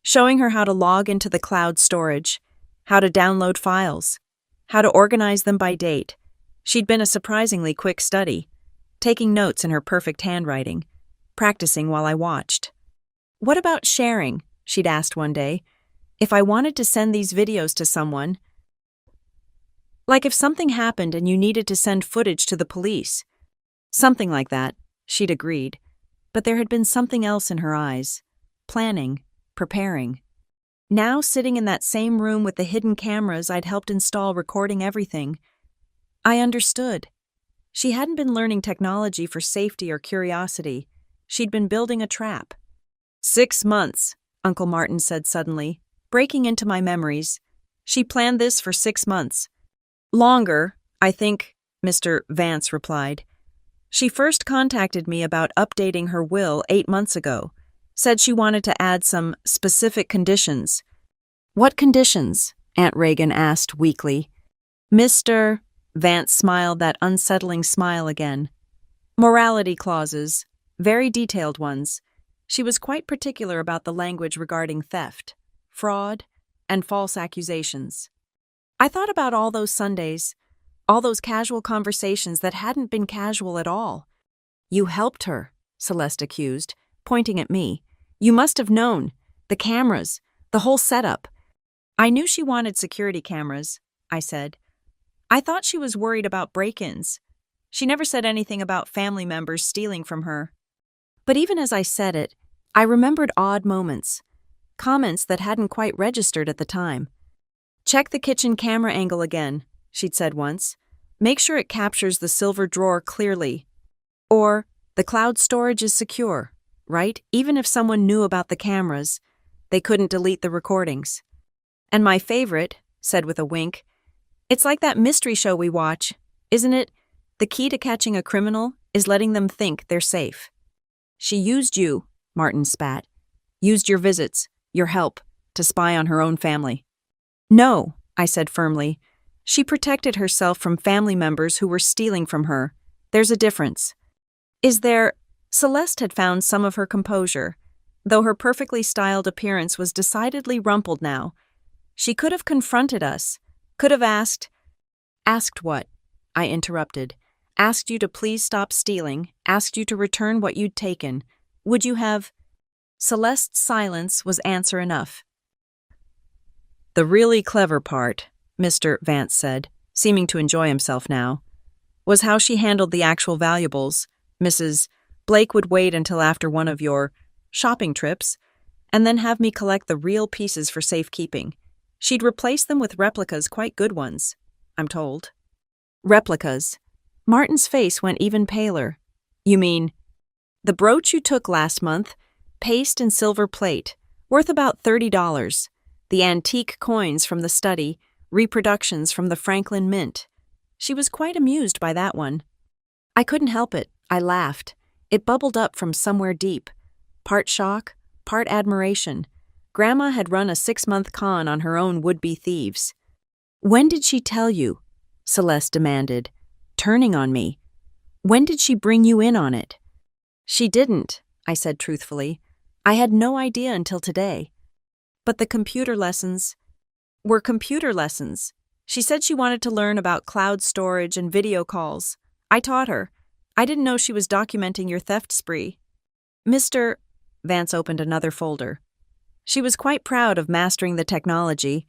Speaker 1: showing her how to log into the cloud storage, how to download files, how to organize them by date. She'd been a surprisingly quick study, taking notes in her perfect handwriting, practicing while I watched. What about sharing? She'd asked one day. If I wanted to send these videos to someone, like if something happened and you needed to send footage to the police. Something like that, she'd agreed. But there had been something else in her eyes. Planning, preparing. Now sitting in that same room with the hidden cameras I'd helped install recording everything, I understood. She hadn't been learning technology for safety or curiosity. She'd been building a trap. 6 months, Uncle Martin said suddenly, breaking into my memories. She planned this for 6 months. Longer, I think, Mr. Vance replied. She first contacted me about updating her will 8 months ago. Said she wanted to add some specific conditions. What conditions? Aunt Reagan asked weakly. Mr. Vance smiled that unsettling smile again. Morality clauses, very detailed ones. She was quite particular about the language regarding theft, fraud, and false accusations. I thought about all those Sundays, all those casual conversations that hadn't been casual at all. You helped her, Celeste accused, pointing at me. You must have known. The cameras, the whole setup. I knew she wanted security cameras, I said. I thought she was worried about break-ins. She never said anything about family members stealing from her. But even as I said it, I remembered odd moments, comments that hadn't quite registered at the time. Check the kitchen camera angle again, she'd said once. Make sure it captures the silver drawer clearly. Or, the cloud storage is secure, right? Even if someone knew about the cameras, they couldn't delete the recordings. And my favorite, said with a wink, it's like that mystery show we watch, isn't it? The key to catching a criminal is letting them think they're safe. She used you, Martin spat. Used your visits, your help, to spy on her own family. No, I said firmly. She protected herself from family members who were stealing from her. There's a difference. Is there? Celeste had found some of her composure, though her perfectly styled appearance was decidedly rumpled now. She could have confronted us, could have asked. Asked what? I interrupted. Asked you to please stop stealing, asked you to return what you'd taken. Would you have? Celeste's silence was answer enough. The really clever part, Mr. Vance said, seeming to enjoy himself now, was how she handled the actual valuables. Mrs. Blake would wait until after one of your shopping trips, and then have me collect the real pieces for safekeeping. She'd replace them with replicas, quite good ones, I'm told. Replicas. Martin's face went even paler. You mean, the brooch you took last month, paste and silver plate, worth about $30. The antique coins from the study, reproductions from the Franklin Mint. She was quite amused by that one. I couldn't help it. I laughed. It bubbled up from somewhere deep. Part shock, part admiration. Grandma had run a 6-month con on her own would-be thieves. When did she tell you? Celeste demanded, turning on me. When did she bring you in on it? She didn't, I said truthfully. I had no idea until today. But the computer lessons were computer lessons. She said she wanted to learn about cloud storage and video calls. I taught her. I didn't know she was documenting your theft spree. Mr. Vance opened another folder. She was quite proud of mastering the technology,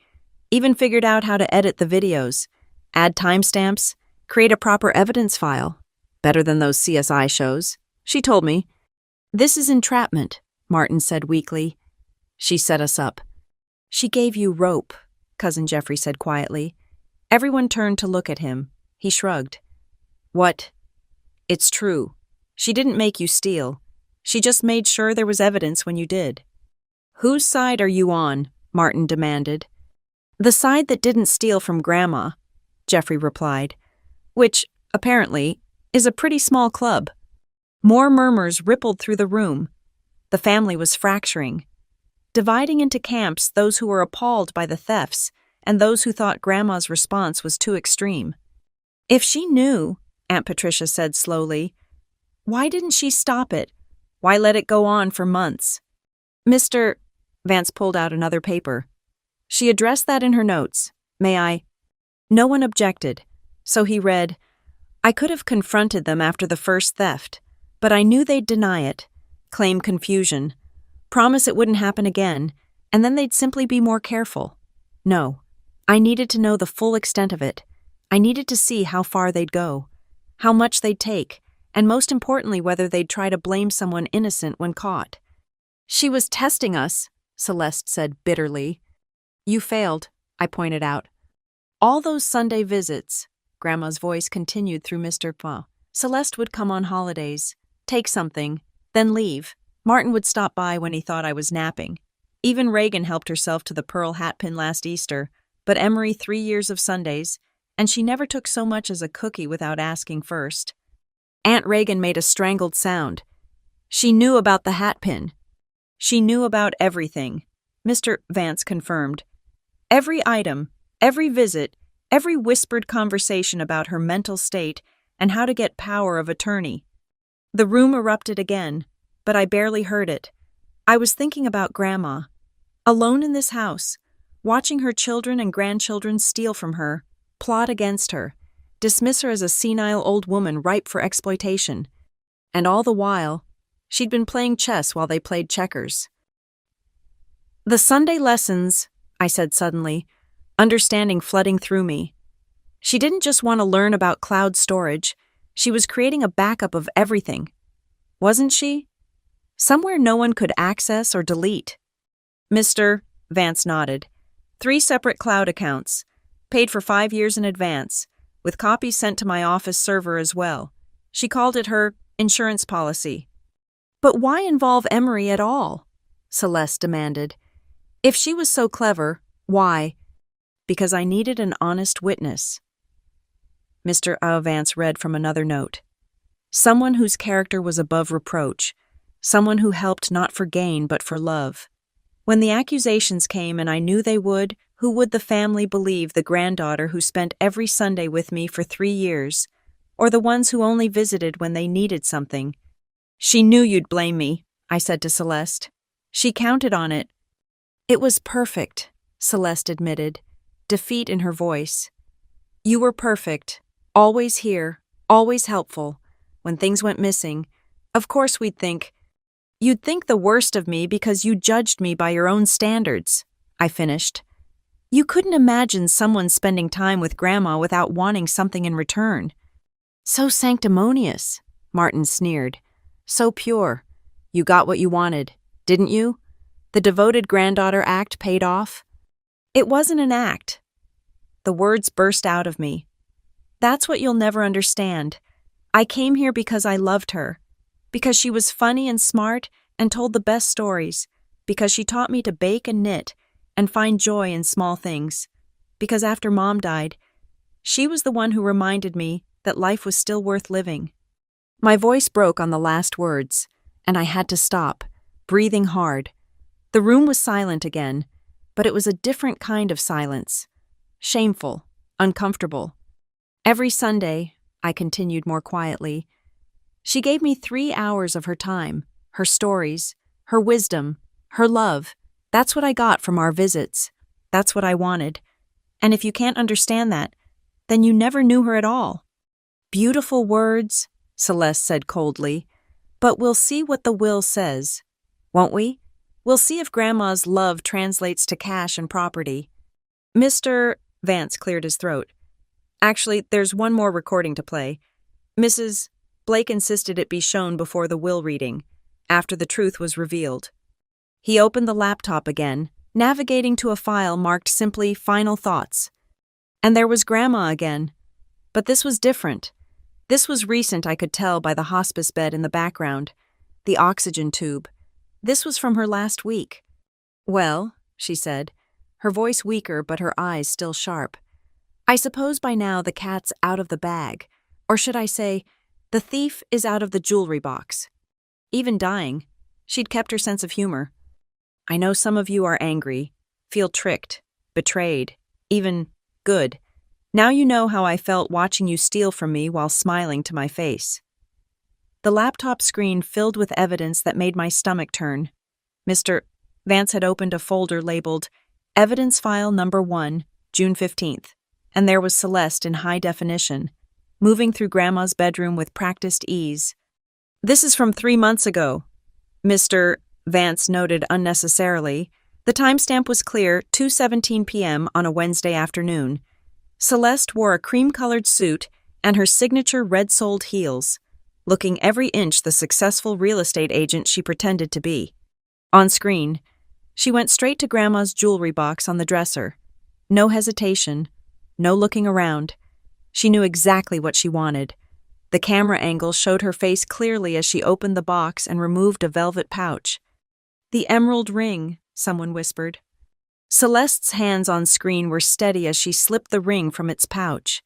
Speaker 1: even figured out how to edit the videos, add timestamps, create a proper evidence file. Better than those CSI shows, she told me. This is entrapment, Martin said weakly. She set us up. She gave you rope, Cousin Jeffrey said quietly. Everyone turned to look at him. He shrugged. What? It's true. She didn't make you steal. She just made sure there was evidence when you did. Whose side are you on? Martin demanded. The side that didn't steal from Grandma, Jeffrey replied, which, apparently, is a pretty small club. More murmurs rippled through the room. The family was fracturing, dividing into camps those who were appalled by the thefts and those who thought Grandma's response was too extreme. If she knew, Aunt Patricia said slowly, why didn't she stop it? Why let it go on for months? Mr. Vance pulled out another paper. She addressed that in her notes. May I? No one objected, so he read, I could have confronted them after the first theft, but I knew they'd deny it, claim confusion, promise it wouldn't happen again, and then they'd simply be more careful. No, I needed to know the full extent of it. I needed to see how far they'd go, how much they'd take, and most importantly whether they'd try to blame someone innocent when caught. She was testing us, Celeste said bitterly. You failed, I pointed out. All those Sunday visits, Grandma's voice continued through Mr. Pa. Celeste would come on holidays, take something, then leave. Martin would stop by when he thought I was napping. Even Reagan helped herself to the pearl hatpin last Easter, but Emery 3 years of Sundays, and she never took so much as a cookie without asking first. Aunt Reagan made a strangled sound. She knew about the hatpin. She knew about everything, Mr. Vance confirmed. Every item, every visit, every whispered conversation about her mental state and how to get power of attorney. The room erupted again, but I barely heard it. I was thinking about Grandma, alone in this house, watching her children and grandchildren steal from her, plot against her, dismiss her as a senile old woman ripe for exploitation. And all the while, she'd been playing chess while they played checkers. The Sunday lessons, I said suddenly, understanding flooding through me. She didn't just want to learn about cloud storage. She was creating a backup of everything. Wasn't she? Somewhere no one could access or delete. Mr. Vance nodded. 3 separate cloud accounts, paid for 5 years in advance, with copies sent to my office server as well. She called it her insurance policy. But why involve Emery at all? Celeste demanded. If she was so clever, why? Because I needed an honest witness. Mr. Vance read from another note. Someone whose character was above reproach, someone who helped not for gain but for love. When the accusations came, and I knew they would, who would the family believe, the granddaughter who spent every Sunday with me for 3 years, or the ones who only visited when they needed something? She knew you'd blame me, I said to Celeste. She counted on it. It was perfect, Celeste admitted, defeat in her voice. You were perfect, always here, always helpful. When things went missing, of course you'd think the worst of me because you judged me by your own standards, I finished. You couldn't imagine someone spending time with Grandma without wanting something in return. So sanctimonious, Martin sneered. So pure. You got what you wanted, didn't you? The devoted granddaughter act paid off? It wasn't an act. The words burst out of me. That's what you'll never understand. I came here because I loved her. Because she was funny and smart and told the best stories. Because she taught me to bake and knit and find joy in small things. Because after Mom died, she was the one who reminded me that life was still worth living. My voice broke on the last words, and I had to stop, breathing hard. The room was silent again, but it was a different kind of silence. Shameful, uncomfortable. Every Sunday, I continued more quietly, she gave me 3 hours of her time, her stories, her wisdom, her love. That's what I got from our visits. That's what I wanted. And if you can't understand that, then you never knew her at all. Beautiful words, Celeste said coldly, but we'll see what the will says, won't we? We'll see if Grandma's love translates to cash and property. Mr. Vance cleared his throat. Actually, there's one more recording to play. Mrs. Blake insisted it be shown before the will reading, after the truth was revealed. He opened the laptop again, navigating to a file marked simply Final Thoughts. And there was Grandma again. But this was different. This was recent, I could tell by the hospice bed in the background, the oxygen tube. This was from her last week. "Well," she said, her voice weaker but her eyes still sharp. "I suppose by now the cat's out of the bag. Or should I say, the thief is out of the jewelry box." Even dying, she'd kept her sense of humor. "I know some of you are angry, feel tricked, betrayed, even good. Now you know how I felt watching you steal from me while smiling to my face." The laptop screen filled with evidence that made my stomach turn. Mr. Vance had opened a folder labeled Evidence File Number 1, June 15th, and there was Celeste in high definition, moving through Grandma's bedroom with practiced ease. "This is from 3 months ago," Mr. Vance noted unnecessarily. The timestamp was clear, 2:17 p.m. on a Wednesday afternoon. Celeste wore a cream-colored suit and her signature red-soled heels, looking every inch the successful real estate agent she pretended to be. On screen, she went straight to Grandma's jewelry box on the dresser. No hesitation, no looking around. She knew exactly what she wanted. The camera angle showed her face clearly as she opened the box and removed a velvet pouch. "The emerald ring," someone whispered. Celeste's hands on screen were steady as she slipped the ring from its pouch,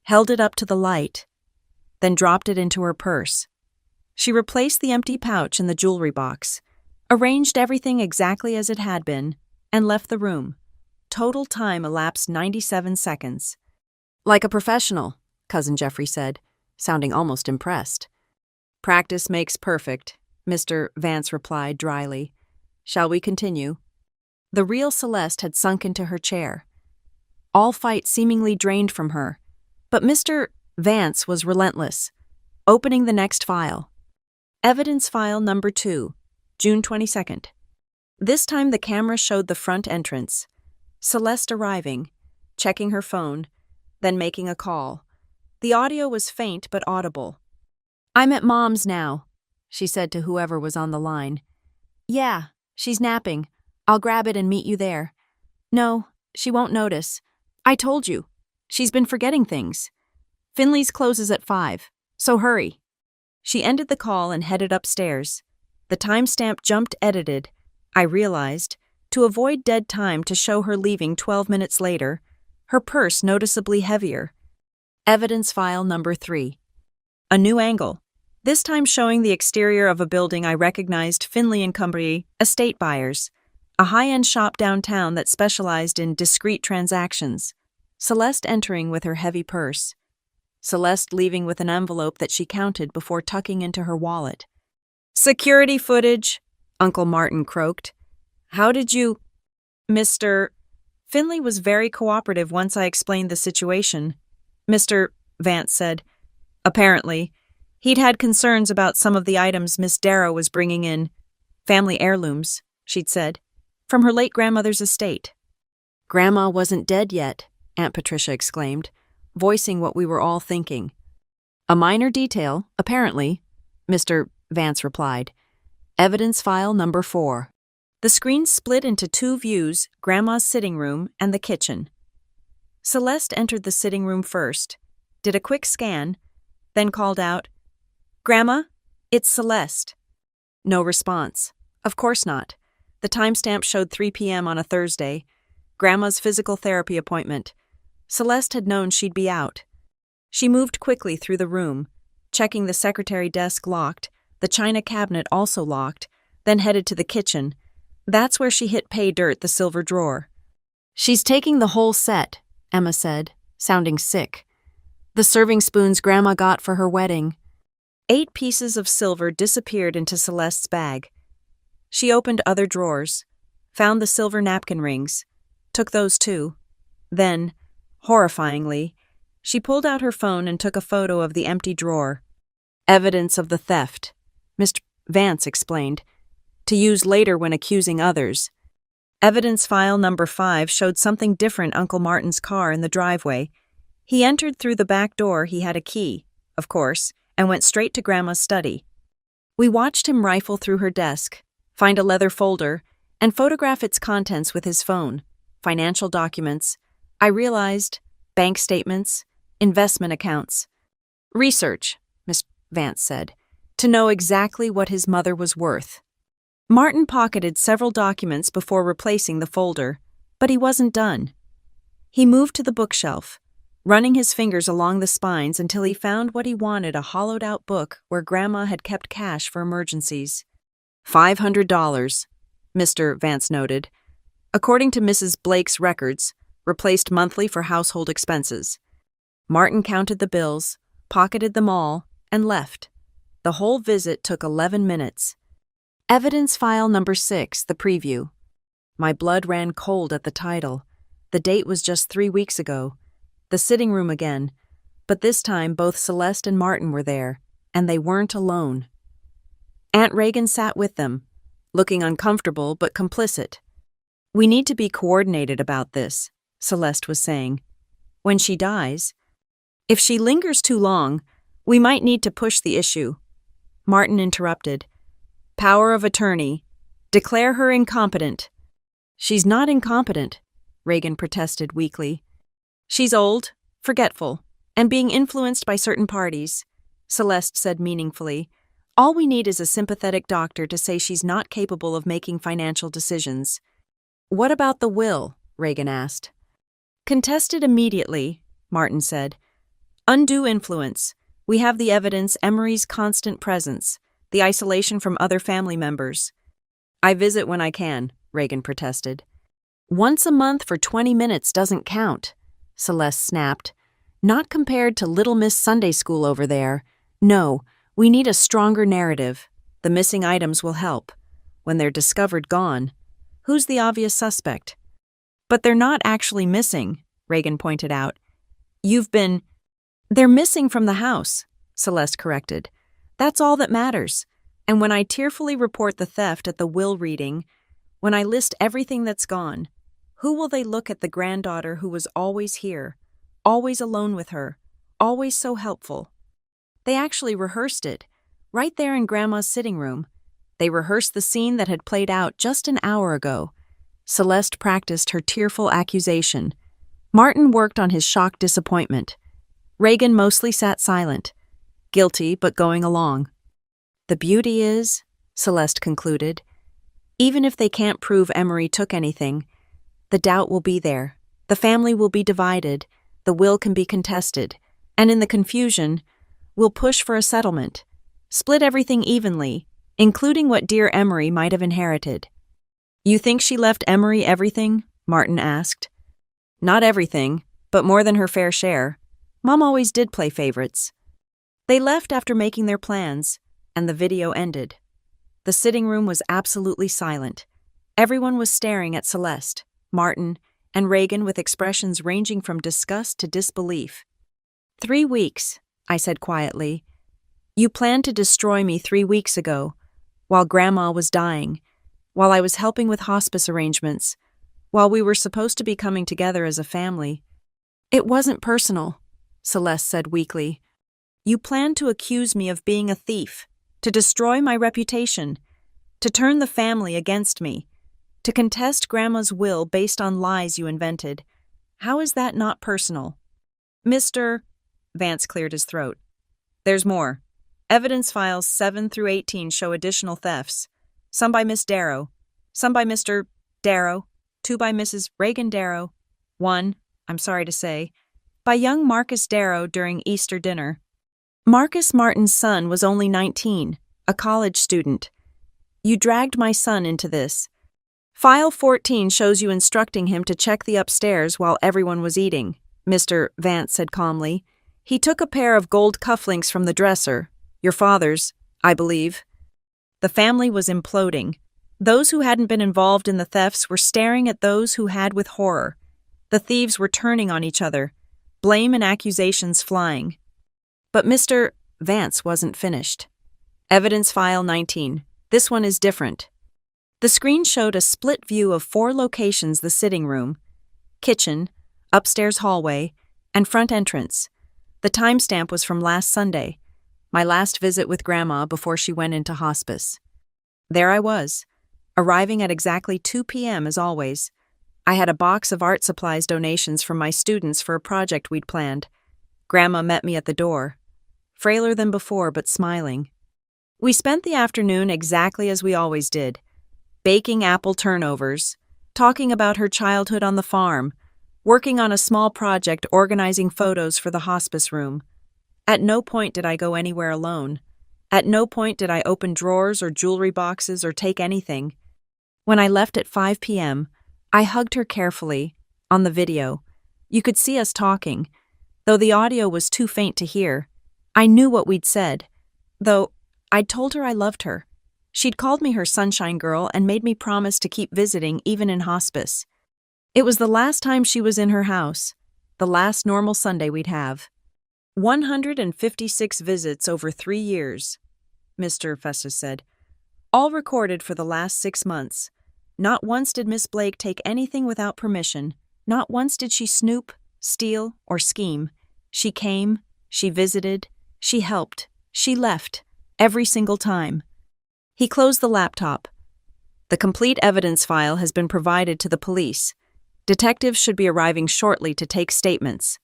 Speaker 1: held it up to the light, then dropped it into her purse. She replaced the empty pouch in the jewelry box, arranged everything exactly as it had been, and left the room. Total time elapsed 97 seconds. "Like a professional," Cousin Jeffrey said, sounding almost impressed. "Practice makes perfect," Mr. Vance replied dryly. "Shall we continue?" The real Celeste had sunk into her chair. All fight seemingly drained from her, but Mr. Vance was relentless, opening the next file. Evidence File Number 2, June 22nd. This time the camera showed the front entrance. Celeste arriving, checking her phone, then making a call. The audio was faint but audible. "I'm at Mom's now," she said to whoever was on the line. "Yeah, she's napping. I'll grab it and meet you there." "No, she won't notice. I told you. She's been forgetting things. Finley's closes at 5, so hurry." She ended the call and headed upstairs. The timestamp jumped edited, I realized, to avoid dead time to show her leaving 12 minutes later, her purse noticeably heavier. Evidence File Number 3. A new angle, this time showing the exterior of a building I recognized Finley & Company estate buyers, a high-end shop downtown that specialized in discreet transactions. Celeste entering with her heavy purse. Celeste leaving with an envelope that she counted before tucking into her wallet. "Security footage," Uncle Martin croaked. "How did you—" Mr. Finley was very cooperative once I explained the situation. Mr. Vance said, apparently, he'd had concerns about some of the items Miss Darrow was bringing in. "Family heirlooms," she'd said, "from her late grandmother's estate." "Grandma wasn't dead yet," Aunt Patricia exclaimed, voicing what we were all thinking. "A minor detail, apparently," Mr. Vance replied. Evidence File Number 4. The screen split into two views, Grandma's sitting room and the kitchen. Celeste entered the sitting room first, did a quick scan, then called out, "Grandma, it's Celeste." No response. Of course not. The timestamp showed 3 p.m. on a Thursday, Grandma's physical therapy appointment. Celeste had known she'd be out. She moved quickly through the room, checking the secretary desk locked, the china cabinet also locked, then headed to the kitchen. That's where she hit pay dirt the silver drawer. "She's taking the whole set," Emma said, sounding sick. "The serving spoons Grandma got for her wedding." 8 pieces of silver disappeared into Celeste's bag. She opened other drawers, found the silver napkin rings, took those too. Then, horrifyingly, she pulled out her phone and took a photo of the empty drawer. "Evidence of the theft," Mr. Vance explained, "to use later when accusing others." Evidence File Number 5 showed something different. Uncle Martin's car in the driveway. He entered through the back door. He had a key, of course, and went straight to Grandma's study. We watched him rifle through her desk, find a leather folder, and photograph its contents with his phone, financial documents. I realized bank statements, investment accounts. Research, Miss Vance said, to know exactly what his mother was worth. Martin pocketed several documents before replacing the folder, but he wasn't done. He moved to the bookshelf, running his fingers along the spines until he found what he wanted, a hollowed-out book where Grandma had kept cash for emergencies. $500, Mr. Vance noted, according to Mrs. Blake's records, replaced monthly for household expenses. Martin counted the bills, pocketed them all, and left. The whole visit took 11 minutes. Evidence file number 6, the preview. My blood ran cold at the title. The date was just 3 weeks ago. The sitting room again, but this time both Celeste and Martin were there, and they weren't alone. Aunt Reagan sat with them, looking uncomfortable but complicit. We need to be coordinated about this, Celeste was saying. When she dies, if she lingers too long, we might need to push the issue. Martin interrupted. Power of attorney. Declare her incompetent. She's not incompetent, Reagan protested weakly. She's old, forgetful, and being influenced by certain parties, Celeste said meaningfully. All we need is a sympathetic doctor to say she's not capable of making financial decisions. What about the will? Reagan asked. Contested immediately, Martin said. Undue influence. We have the evidence, Emery's constant presence, the isolation from other family members. I visit when I can, Reagan protested. Once a month for 20 minutes doesn't count, Celeste snapped. Not compared to Little Miss Sunday School over there. No, we need a stronger narrative. The missing items will help. When they're discovered gone, who's the obvious suspect? But they're not actually missing, Reagan pointed out. They're missing from the house, Celeste corrected. That's all that matters. And when I tearfully report the theft at the will reading, when I list everything that's gone, who will they look at? The granddaughter who was always here, always alone with her, always so helpful. They actually rehearsed it, right there in Grandma's sitting room. They rehearsed the scene that had played out just an hour ago. Celeste practiced her tearful accusation. Martin worked on his shocked disappointment. Reagan mostly sat silent, guilty but going along. The beauty is, Celeste concluded, even if they can't prove Emery took anything, the doubt will be there. The family will be divided, the will can be contested, and in the confusion, we'll push for a settlement. Split everything evenly, including what dear Emery might have inherited. You think she left Emery everything? Martin asked. Not everything, but more than her fair share. Mom always did play favorites. They left after making their plans, and the video ended. The sitting room was absolutely silent. Everyone was staring at Celeste, Martin, and Reagan with expressions ranging from disgust to disbelief. 3 weeks, I said quietly. You planned to destroy me 3 weeks ago, while Grandma was dying, while I was helping with hospice arrangements, while we were supposed to be coming together as a family. It wasn't personal, Celeste said weakly. You planned to accuse me of being a thief, to destroy my reputation, to turn the family against me, to contest Grandma's will based on lies you invented. How is that not personal? Mr. Vance cleared his throat. There's more. Evidence files 7 through 18 show additional thefts. Some by Miss Darrow, some by Mr. Darrow, 2 by Mrs. Reagan Darrow, 1, I'm sorry to say, by young Marcus Darrow during Easter dinner. Marcus Martin's son was only 19, a college student. You dragged my son into this. File 14 shows you instructing him to check the upstairs while everyone was eating, Mr. Vance said calmly. He took a pair of gold cufflinks from the dresser, your father's, I believe. The family was imploding. Those who hadn't been involved in the thefts were staring at those who had with horror. The thieves were turning on each other, blame and accusations flying. But Mr. Vance wasn't finished. Evidence file 19. This one is different. The screen showed a split view of 4 locations: the sitting room, kitchen, upstairs hallway, and front entrance. The timestamp was from last Sunday, my last visit with Grandma before she went into hospice. There I was, arriving at exactly 2 p.m. as always. I had a box of art supplies donations from my students for a project we'd planned. Grandma met me at the door, frailer than before but smiling. We spent the afternoon exactly as we always did, baking apple turnovers, talking about her childhood on the farm, working on a small project organizing photos for the hospice room. At no point did I go anywhere alone. At no point did I open drawers or jewelry boxes or take anything. When I left at 5 p.m., I hugged her carefully. On the video, you could see us talking, though the audio was too faint to hear. I knew what we'd said, though I'd told her I loved her. She'd called me her sunshine girl and made me promise to keep visiting even in hospice. It was the last time she was in her house, the last normal Sunday we'd have. 156 visits over 3 years, Mr. Festus said, all recorded for the last 6 months. Not once did Miss Blake take anything without permission. Not once did she snoop, steal, or scheme. She came, she visited, she helped, she left, every single time. He closed the laptop. The complete evidence file has been provided to the police. Detectives should be arriving shortly to take statements.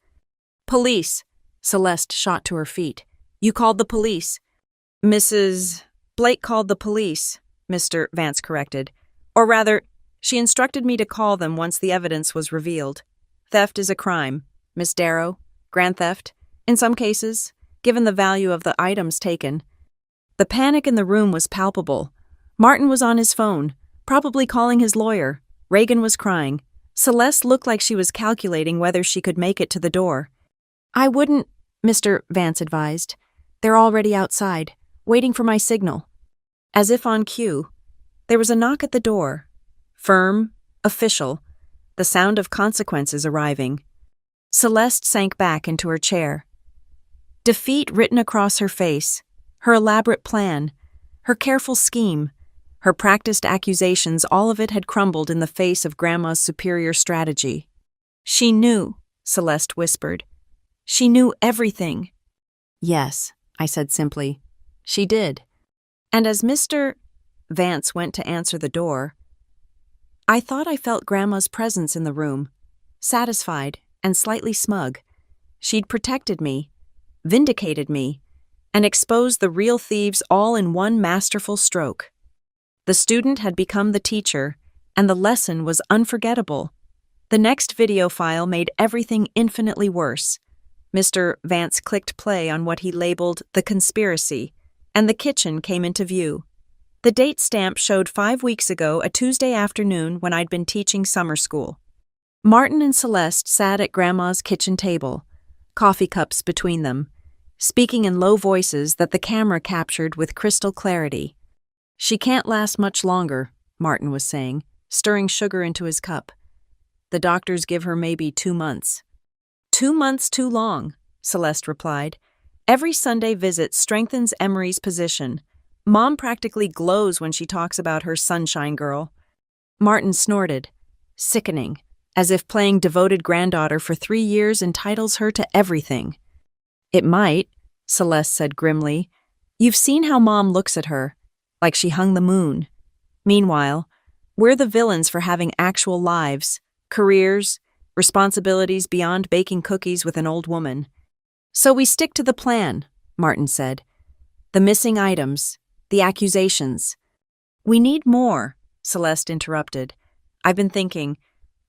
Speaker 1: Police! Celeste shot to her feet. You called the police. Mrs. Blake called the police, Mr. Vance corrected. Or rather, she instructed me to call them once the evidence was revealed. Theft is a crime, Miss Darrow. Grand theft, in some cases, given the value of the items taken. The panic in the room was palpable. Martin was on his phone, probably calling his lawyer. Reagan was crying. Celeste looked like she was calculating whether she could make it to the door. I wouldn't, Mr. Vance advised. They're already outside, waiting for my signal. As if on cue, there was a knock at the door. Firm, official, the sound of consequences arriving. Celeste sank back into her chair. Defeat written across her face, her elaborate plan, her careful scheme, her practiced accusations, all of it had crumbled in the face of Grandma's superior strategy. She knew, Celeste whispered. She knew everything. Yes, I said simply. She did. And as Mr. Vance went to answer the door, I thought I felt Grandma's presence in the room, satisfied and slightly smug. She'd protected me, vindicated me, and exposed the real thieves all in one masterful stroke. The student had become the teacher, and the lesson was unforgettable. The next video file made everything infinitely worse. Mr. Vance clicked play on what he labeled the conspiracy, and the kitchen came into view. The date stamp showed 5 weeks ago, a Tuesday afternoon when I'd been teaching summer school. Martin and Celeste sat at Grandma's kitchen table, coffee cups between them, speaking in low voices that the camera captured with crystal clarity. She can't last much longer, Martin was saying, stirring sugar into his cup. The doctors give her maybe 2 months. 2 months too long, Celeste replied. Every Sunday visit strengthens Emery's position. Mom practically glows when she talks about her sunshine girl. Martin snorted, sickening, as if playing devoted granddaughter for 3 years entitles her to everything. It might, Celeste said grimly. You've seen how Mom looks at her, like she hung the moon. Meanwhile, we're the villains for having actual lives, careers, responsibilities beyond baking cookies with an old woman. So we stick to the plan, Martin said. The missing items, the accusations. We need more, Celeste interrupted. I've been thinking,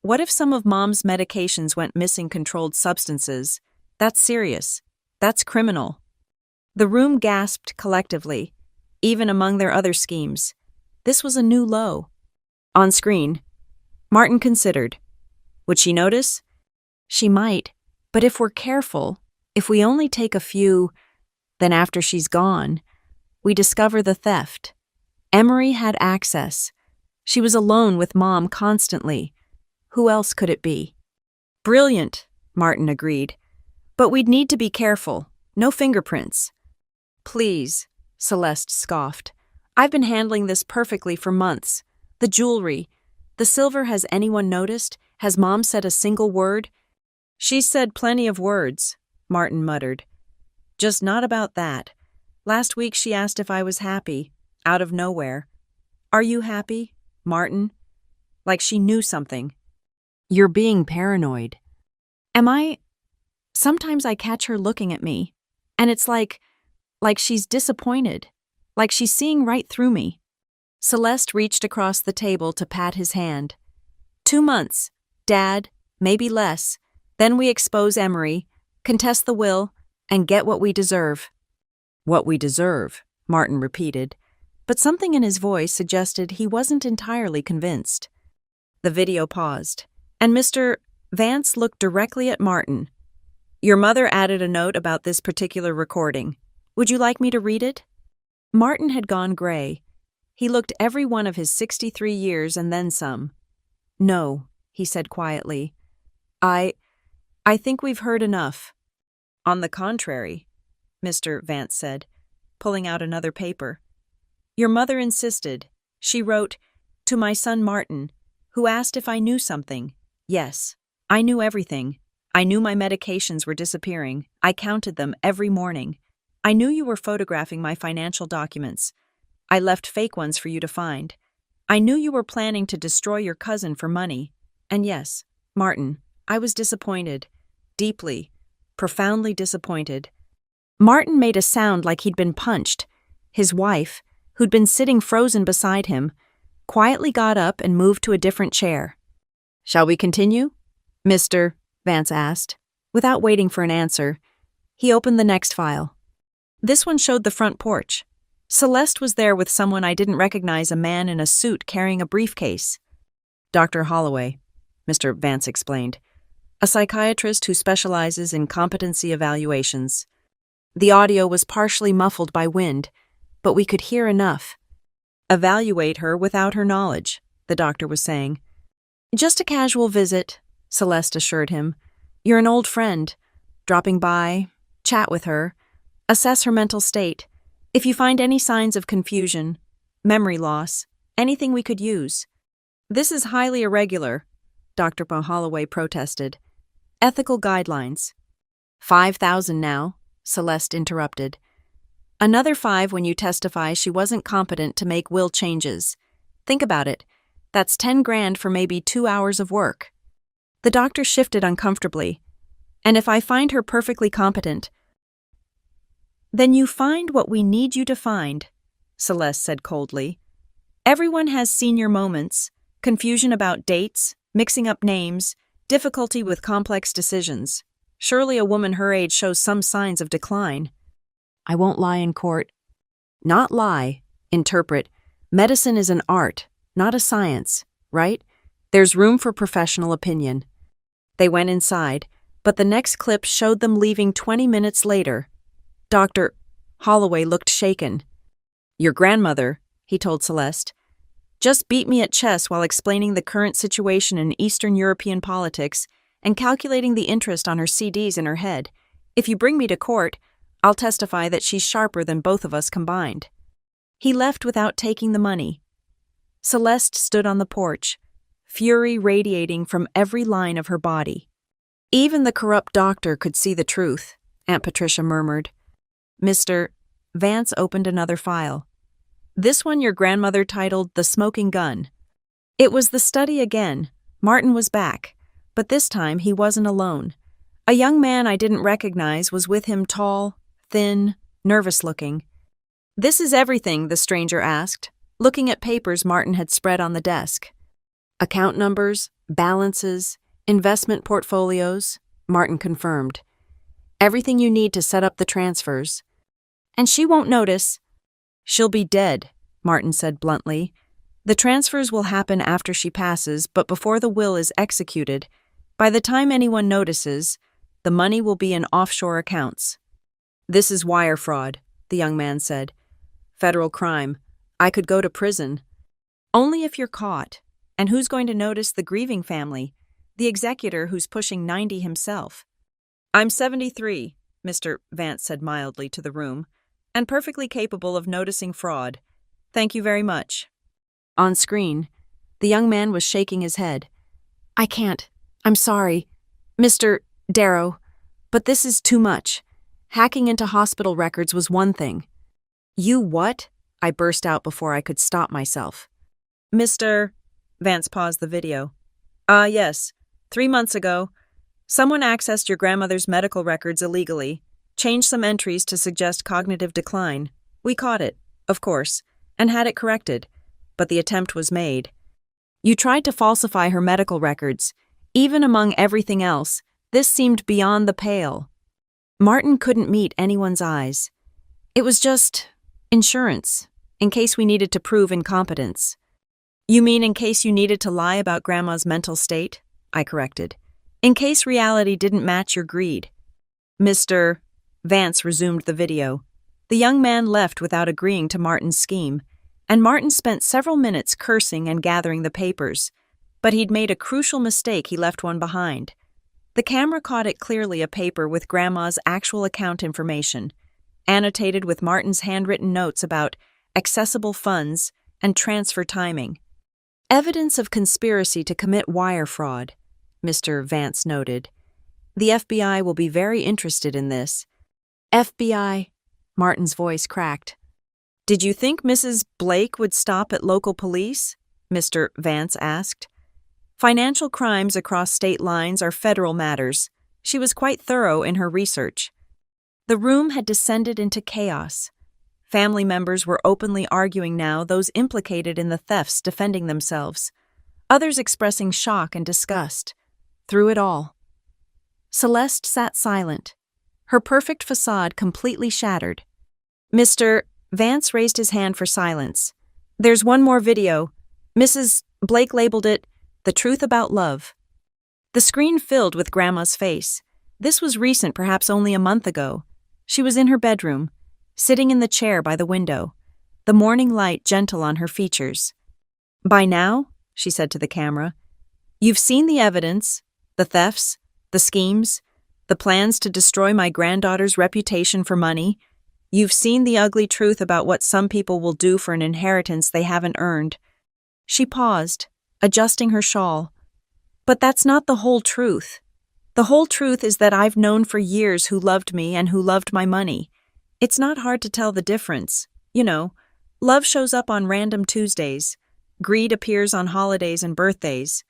Speaker 1: what if some of Mom's medications went missing? Controlled substances? That's serious. That's criminal. The room gasped collectively, even among their other schemes. This was a new low. On screen, Martin considered. Would she notice? She might, but if we're careful, if we only take a few, then after she's gone, we discover the theft. Emery had access. She was alone with Mom constantly. Who else could it be? Brilliant, Martin agreed. But we'd need to be careful. No fingerprints. Please, Celeste scoffed. I've been handling this perfectly for months. The jewelry, the silver, has anyone noticed? Has Mom said a single word? She's said plenty of words, Martin muttered. Just not about that. Last week she asked if I was happy, out of nowhere. Are you happy? Martin, like she knew something. You're being paranoid. Am I? Sometimes I catch her looking at me, and it's like she's disappointed, like she's seeing right through me. Celeste reached across the table to pat his hand. 2 months, Dad, maybe less. Then we expose Emery, contest the will, and get what we deserve. What we deserve, Martin repeated, but something in his voice suggested he wasn't entirely convinced. The video paused, and Mr. Vance looked directly at Martin. Your mother added a note about this particular recording. Would you like me to read it? Martin had gone gray. He looked every one of his 63 years and then some. No, he said quietly. I think we've heard enough. On the contrary, Mr. Vance said, pulling out another paper. Your mother insisted. She wrote, to my son Martin, who asked if I knew something. Yes, I knew everything. I knew my medications were disappearing. I counted them every morning. I knew you were photographing my financial documents. I left fake ones for you to find. I knew you were planning to destroy your cousin for money. And yes, Martin, I was disappointed. Deeply, profoundly disappointed. Martin made a sound like he'd been punched. His wife, who'd been sitting frozen beside him, quietly got up and moved to a different chair. Shall we continue? Mr. Vance asked. Without waiting for an answer, he opened the next file. This one showed the front porch. Celeste was there with someone I didn't recognize, a man in a suit carrying a briefcase. Dr. Holloway, Mr. Vance explained, a psychiatrist who specializes in competency evaluations. The audio was partially muffled by wind, but we could hear enough. Evaluate her without her knowledge, the doctor was saying. Just a casual visit, Celeste assured him. You're an old friend. Dropping by, chat with her, assess her mental state. If you find any signs of confusion, memory loss, anything we could use. This is highly irregular, Dr. Holloway protested. Ethical guidelines. 5,000 now, Celeste interrupted. Another 5 when you testify she wasn't competent to make will changes. Think about it. That's 10 grand for maybe 2 hours of work. The doctor shifted uncomfortably. And if I find her perfectly competent, then you find what we need you to find, Celeste said coldly. Everyone has senior moments, confusion about dates, mixing up names, difficulty with complex decisions. Surely a woman her age shows some signs of decline. I won't lie in court. Not lie, interpret. Medicine is an art, not a science, right? There's room for professional opinion. They went inside, but the next clip showed them leaving 20 minutes later. Dr. Holloway looked shaken. Your grandmother, he told Celeste, just beat me at chess while explaining the current situation in Eastern European politics and calculating the interest on her CDs in her head. If you bring me to court, I'll testify that she's sharper than both of us combined. He left without taking the money. Celeste stood on the porch, fury radiating from every line of her body. Even the corrupt doctor could see the truth, Aunt Patricia murmured. Mr. Vance opened another file. This one your grandmother titled The Smoking Gun. It was the study again. Martin was back, but this time he wasn't alone. A young man I didn't recognize was with him, tall, thin, nervous-looking. This is everything, the stranger asked, looking at papers Martin had spread on the desk. Account numbers, balances, investment portfolios, Martin confirmed. Everything you need to set up the transfers. And she won't notice. She'll be dead, Martin said bluntly. The transfers will happen after she passes, but before the will is executed. By the time anyone notices, the money will be in offshore accounts. This is wire fraud, the young man said. Federal crime. I could go to prison. Only if you're caught. And who's going to notice the grieving family? The executor who's pushing 90 himself. I'm 73, Mr. Vance said mildly to the room, and perfectly capable of noticing fraud. Thank you very much. On screen, the young man was shaking his head. I can't. I'm sorry. Mr. Darrow, but this is too much. Hacking into hospital records was one thing. You what? I burst out before I could stop myself. Mr. Vance paused the video. Yes. 3 months ago, someone accessed your grandmother's medical records illegally, changed some entries to suggest cognitive decline. We caught it, of course, and had it corrected, but the attempt was made. You tried to falsify her medical records. Even among everything else, this seemed beyond the pale. Martin couldn't meet anyone's eyes. It was just insurance, in case we needed to prove incompetence. You mean in case you needed to lie about Grandma's mental state? I corrected. In case reality didn't match your greed. Mr. Vance resumed the video. The young man left without agreeing to Martin's scheme, and Martin spent several minutes cursing and gathering the papers. But he'd made a crucial mistake. He left one behind. The camera caught it clearly, a paper with Grandma's actual account information, annotated with Martin's handwritten notes about accessible funds and transfer timing. Evidence of conspiracy to commit wire fraud, Mr. Vance noted. The FBI will be very interested in this. FBI, Martin's voice cracked. Did you think Mrs. Blake would stop at local police? Mr. Vance asked. Financial crimes across state lines are federal matters. She was quite thorough in her research. The room had descended into chaos. Family members were openly arguing now, those implicated in the thefts defending themselves, others expressing shock and disgust. Through it all, Celeste sat silent, her perfect facade completely shattered. Mr. Vance raised his hand for silence. There's one more video. Mrs. Blake labeled it, "The Truth About Love." The screen filled with Grandma's face. This was recent, perhaps only a month ago. She was in her bedroom, sitting in the chair by the window, the morning light gentle on her features. By now, she said to the camera, you've seen the evidence, the thefts, the schemes, the plans to destroy my granddaughter's reputation for money. You've seen the ugly truth about what some people will do for an inheritance they haven't earned. She paused, adjusting her shawl. But that's not the whole truth. The whole truth is that I've known for years who loved me and who loved my money. It's not hard to tell the difference. You know, love shows up on random Tuesdays. Greed appears on holidays and birthdays.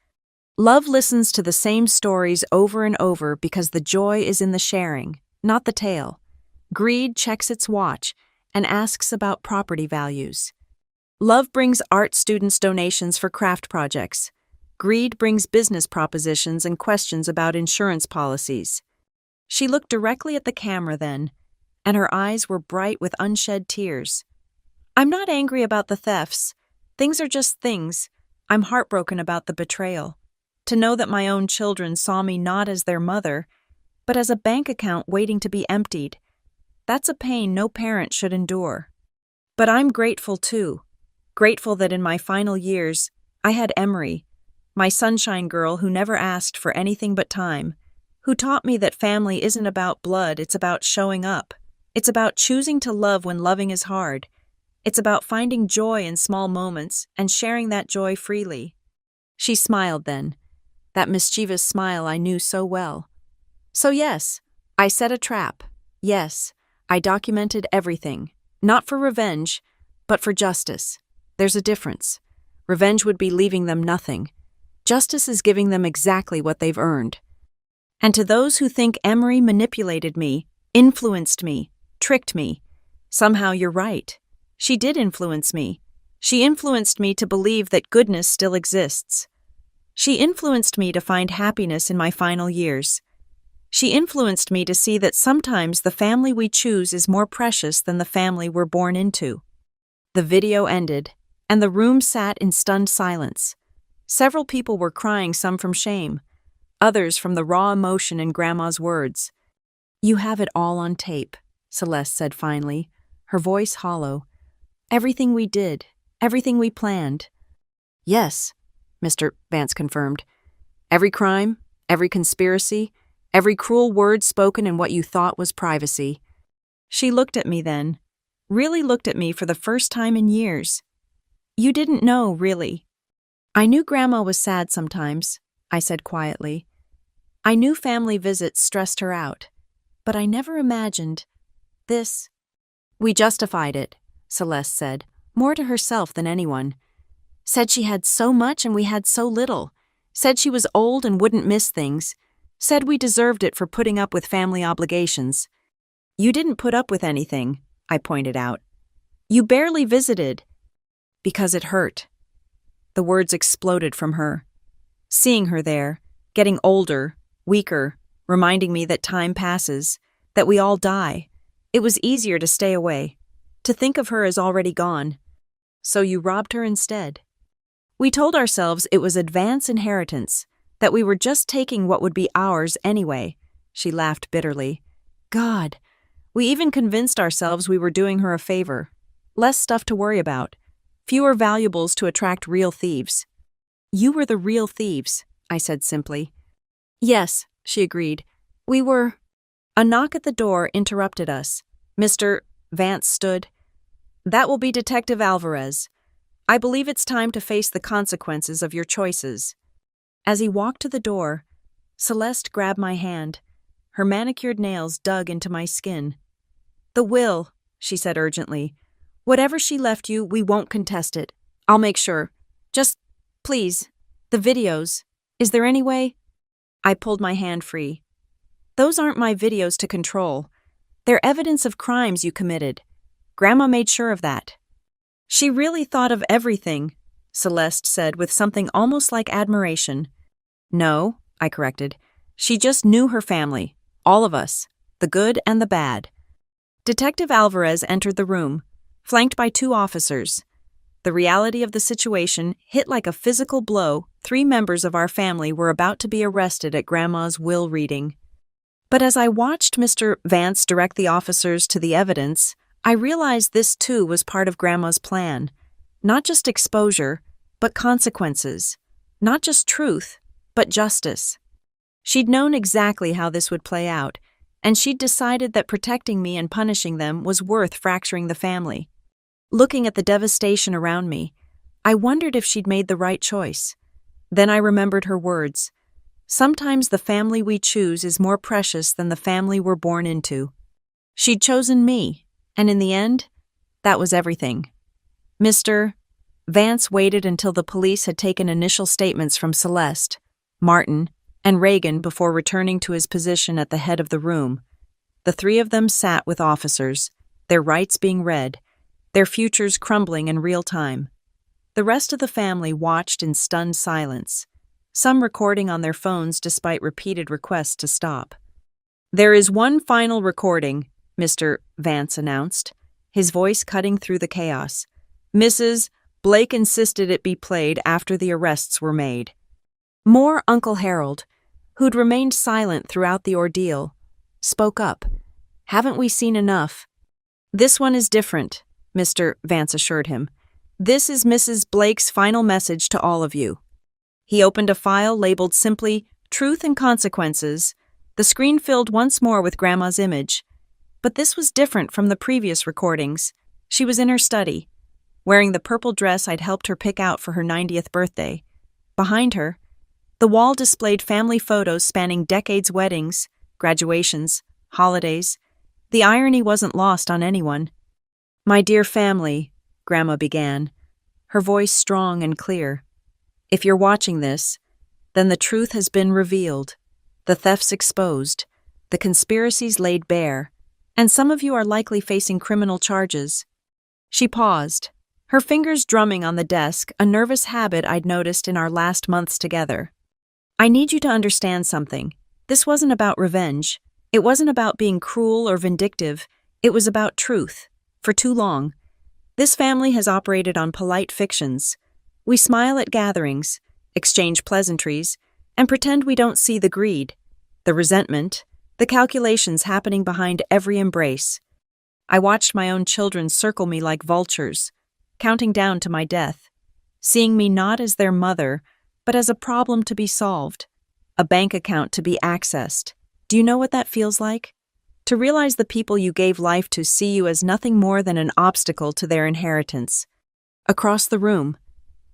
Speaker 1: Love listens to the same stories over and over because the joy is in the sharing, not the tale. Greed checks its watch and asks about property values. Love brings art students donations for craft projects. Greed brings business propositions and questions about insurance policies. She looked directly at the camera then, and her eyes were bright with unshed tears. I'm not angry about the thefts. Things are just things. I'm heartbroken about the betrayal. To know that my own children saw me not as their mother, but as a bank account waiting to be emptied. That's a pain no parent should endure. But I'm grateful too. Grateful that in my final years, I had Emery, my sunshine girl who never asked for anything but time, who taught me that family isn't about blood, it's about showing up. It's about choosing to love when loving is hard. It's about finding joy in small moments and sharing that joy freely. She smiled then, that mischievous smile I knew so well. So yes, I set a trap. Yes, I documented everything, not for revenge, but for justice. There's a difference. Revenge would be leaving them nothing. Justice is giving them exactly what they've earned. And to those who think Emery manipulated me, influenced me, tricked me, somehow you're right. She did influence me. She influenced me to believe that goodness still exists. She influenced me to find happiness in my final years. She influenced me to see that sometimes the family we choose is more precious than the family we're born into. The video ended, and the room sat in stunned silence. Several people were crying, some from shame, others from the raw emotion in Grandma's words. You have it all on tape, Celeste said finally, her voice hollow. Everything we did, everything we planned. Yes, Mr. Vance confirmed. Every crime, every conspiracy, every cruel word spoken in what you thought was privacy. She looked at me then, really looked at me for the first time in years. You didn't know, really. I knew Grandma was sad sometimes, I said quietly. I knew family visits stressed her out, but I never imagined this. We justified it, Celeste said, more to herself than anyone. Said she had so much and we had so little. Said she was old and wouldn't miss things. Said we deserved it for putting up with family obligations. You didn't put up with anything, I pointed out. You barely visited. Because it hurt. The words exploded from her. Seeing her there, getting older, weaker, reminding me that time passes, that we all die, it was easier to stay away, to think of her as already gone. So you robbed her instead. We told ourselves it was advance inheritance, that we were just taking what would be ours anyway. She laughed bitterly. God, we even convinced ourselves we were doing her a favor. Less stuff to worry about. Fewer valuables to attract real thieves. You were the real thieves, I said simply. Yes, she agreed. We were. A knock at the door interrupted us. Mr. Vance stood. That will be Detective Alvarez. I believe it's time to face the consequences of your choices. As he walked to the door, Celeste grabbed my hand. Her manicured nails dug into my skin. The will, she said urgently. Whatever she left you, we won't contest it. I'll make sure. Just, please, the videos. Is there any way? I pulled my hand free. Those aren't my videos to control. They're evidence of crimes you committed. Grandma made sure of that. She really thought of everything, Celeste said with something almost like admiration. No, I corrected. She just knew her family, all of us, the good and the bad. Detective Alvarez entered the room, flanked by 2 officers. The reality of the situation hit like a physical blow. 3 members of our family were about to be arrested at Grandma's will reading. But as I watched Mr. Vance direct the officers to the evidence, I realized this too was part of Grandma's plan. Not just exposure, but consequences. Not just truth, but justice. She'd known exactly how this would play out, and she'd decided that protecting me and punishing them was worth fracturing the family. Looking at the devastation around me, I wondered if she'd made the right choice. Then I remembered her words. Sometimes the family we choose is more precious than the family we're born into. She'd chosen me, and in the end, that was everything. Mr. Vance waited until the police had taken initial statements from Celeste, Martin, and Reagan before returning to his position at the head of the room. The 3 of them sat with officers, their rights being read, their futures crumbling in real time. The rest of the family watched in stunned silence, some recording on their phones despite repeated requests to stop. There is one final recording, Mr. Vance announced, his voice cutting through the chaos. Mrs. Blake insisted it be played after the arrests were made. More Uncle Harold, who'd remained silent throughout the ordeal, spoke up. Haven't we seen enough? This one is different, Mr. Vance assured him. This is Mrs. Blake's final message to all of you. He opened a file labeled simply Truth and Consequences. The screen filled once more with Grandma's image. But this was different from the previous recordings. She was in her study, wearing the purple dress I'd helped her pick out for her 90th birthday. Behind her, the wall displayed family photos spanning decades, weddings, graduations, holidays. The irony wasn't lost on anyone. My dear family, Grandma began, her voice strong and clear. If you're watching this, then the truth has been revealed, the thefts exposed, the conspiracies laid bare, and some of you are likely facing criminal charges. She paused, her fingers drumming on the desk, a nervous habit I'd noticed in our last months together. I need you to understand something. This wasn't about revenge. It wasn't about being cruel or vindictive. It was about truth. For too long, this family has operated on polite fictions. We smile at gatherings, exchange pleasantries, and pretend we don't see the greed, the resentment, the calculations happening behind every embrace. I watched my own children circle me like vultures, counting down to my death, seeing me not as their mother, but as a problem to be solved, a bank account to be accessed. Do you know what that feels like? To realize the people you gave life to see you as nothing more than an obstacle to their inheritance. Across the room,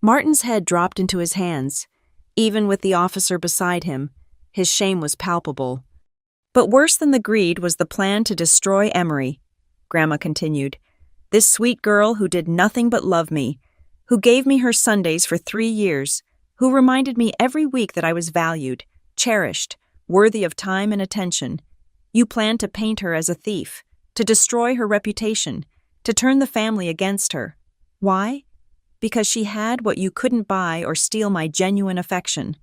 Speaker 1: Martin's head dropped into his hands. Even with the officer beside him, his shame was palpable. But worse than the greed was the plan to destroy Emery, Grandma continued. This sweet girl who did nothing but love me. who gave me her Sundays for 3 years, who reminded me every week that I was valued, cherished, worthy of time and attention. You planned to paint her as a thief, to destroy her reputation, to turn the family against her. Why? Because she had what you couldn't buy or steal: my genuine affection.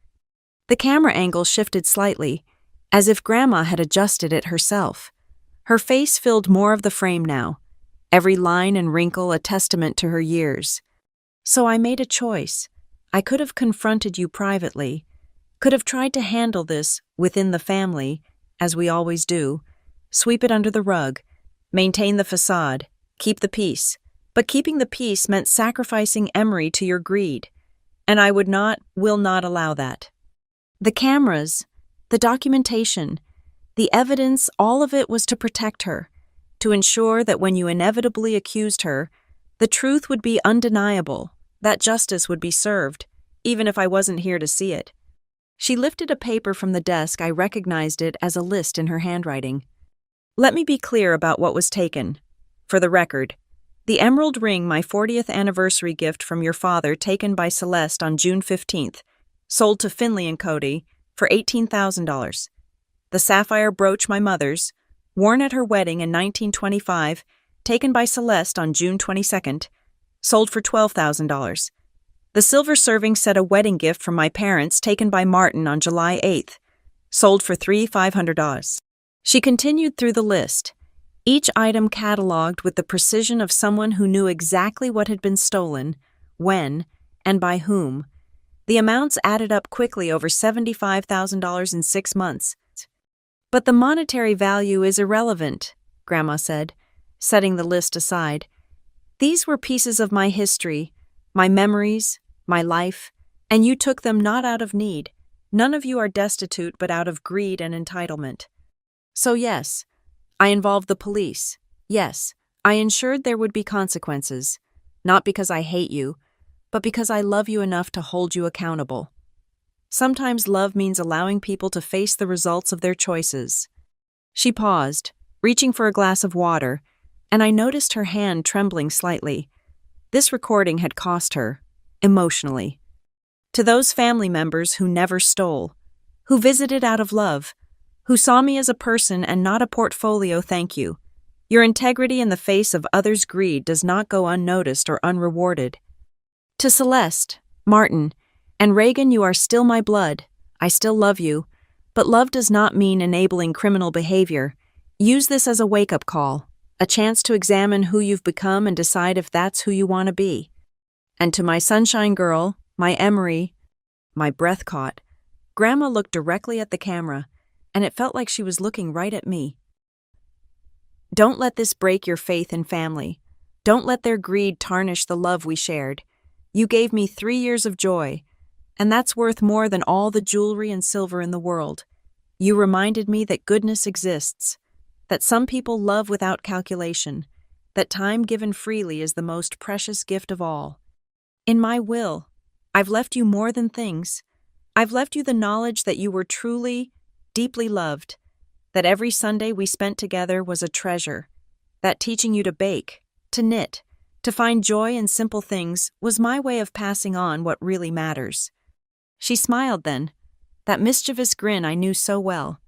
Speaker 1: The camera angle shifted slightly, as if Grandma had adjusted it herself. Her face filled more of the frame now, every line and wrinkle a testament to her years. So I made a choice. I could have confronted you privately, could have tried to handle this within the family, as we always do, sweep it under the rug, maintain the facade, keep the peace. But keeping the peace meant sacrificing Emery to your greed, and I will not allow that. The cameras, the documentation, the evidence, all of it was to protect her, to ensure that when you inevitably accused her, the truth would be undeniable, that justice would be served, even if I wasn't here to see it. She lifted a paper from the desk. I recognized it as a list in her handwriting. Let me be clear about what was taken. For the record, the emerald ring, my 40th anniversary gift from your father, taken by Celeste on June 15th, sold to Finley & Cody for $18,000. The sapphire brooch, my mother's, worn at her wedding in 1925, taken by Celeste on June 22nd, sold for $12,000. The silver serving set, a wedding gift from my parents, taken by Martin on July 8th, sold for $3,500. She continued through the list, each item cataloged with the precision of someone who knew exactly what had been stolen, when, and by whom. The amounts added up quickly, over $75,000 in 6 months. But the monetary value is irrelevant, Grandma said, setting the list aside. These were pieces of my history, my memories, my life, and you took them not out of need. None of you are destitute, but out of greed and entitlement. So yes, I involved the police. Yes, I ensured there would be consequences, not because I hate you, but because I love you enough to hold you accountable. Sometimes love means allowing people to face the results of their choices. She paused, reaching for a glass of water, and I noticed her hand trembling slightly. This recording had cost her, emotionally. To those family members who never stole, who visited out of love, who saw me as a person and not a portfolio, thank you. Your integrity in the face of others' greed does not go unnoticed or unrewarded. To Celeste, Martin, and Reagan, you are still my blood. I still love you, but love does not mean enabling criminal behavior. Use this as a wake-up call, a chance to examine who you've become and decide if that's who you want to be. And to my sunshine girl, my Emery, my breath caught. Grandma looked directly at the camera, and it felt like she was looking right at me. Don't let this break your faith in family. Don't let their greed tarnish the love we shared. You gave me 3 years of joy, and that's worth more than all the jewelry and silver in the world. You reminded me that goodness exists, that some people love without calculation, that time given freely is the most precious gift of all. In my will, I've left you more than things. I've left you the knowledge that you were truly, deeply loved, that every Sunday we spent together was a treasure, that teaching you to bake, to knit, to find joy in simple things was my way of passing on what really matters. She smiled then, that mischievous grin I knew so well.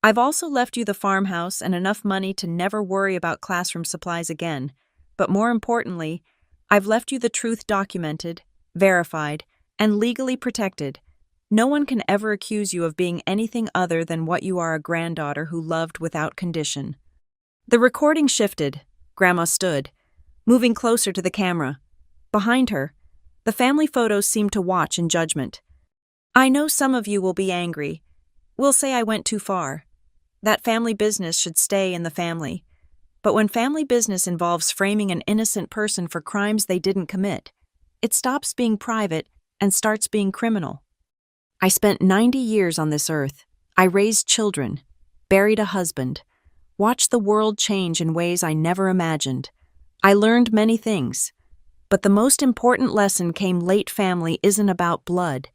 Speaker 1: I've also left you the farmhouse and enough money to never worry about classroom supplies again, but more importantly, I've left you the truth documented, verified, and legally protected. No one can ever accuse you of being anything other than what you are, a granddaughter who loved without condition. The recording shifted. Grandma stood, moving closer to the camera. Behind her, the family photos seemed to watch in judgment. I know some of you will be angry. We'll say I went too far. That family business should stay in the family. But when family business involves framing an innocent person for crimes they didn't commit, it stops being private and starts being criminal. I spent 90 years on this earth. I raised children, buried a husband, watched the world change in ways I never imagined. I learned many things, but the most important lesson came late. Family isn't about blood.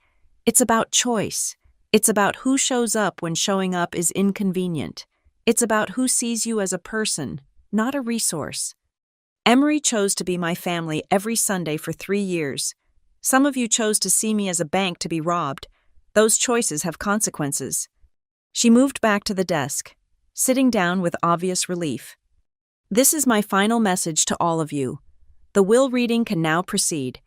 Speaker 1: It's about choice. It's about who shows up when showing up is inconvenient. It's about who sees you as a person, not a resource. Emery chose to be my family every Sunday for 3 years. Some of you chose to see me as a bank to be robbed. Those choices have consequences. She moved back to the desk, sitting down with obvious relief. This is my final message to all of you. The will reading can now proceed.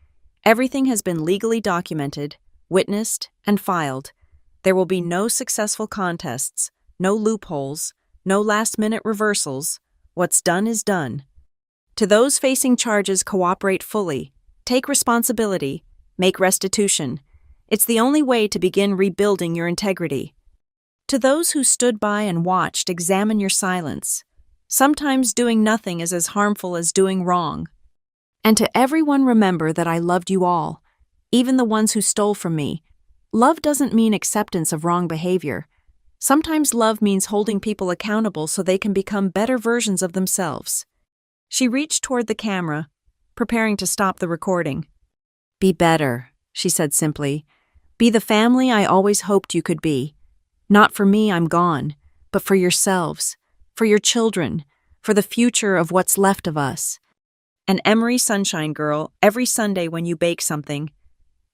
Speaker 1: Everything has been legally documented, witnessed, and filed. There will be no successful contests, no loopholes, no last-minute reversals. What's done is done. To those facing charges, cooperate fully. Take responsibility. Make restitution. It's the only way to begin rebuilding your integrity. To those who stood by and watched, examine your silence. Sometimes doing nothing is as harmful as doing wrong. And to everyone, remember that I loved you all, even the ones who stole from me. Love doesn't mean acceptance of wrong behavior. Sometimes love means holding people accountable so they can become better versions of themselves. She reached toward the camera, preparing to stop the recording. Be better, she said simply. Be the family I always hoped you could be. Not for me, I'm gone, but for yourselves, for your children, for the future of what's left of us. And Emery Sunshine Girl, every Sunday when you bake something,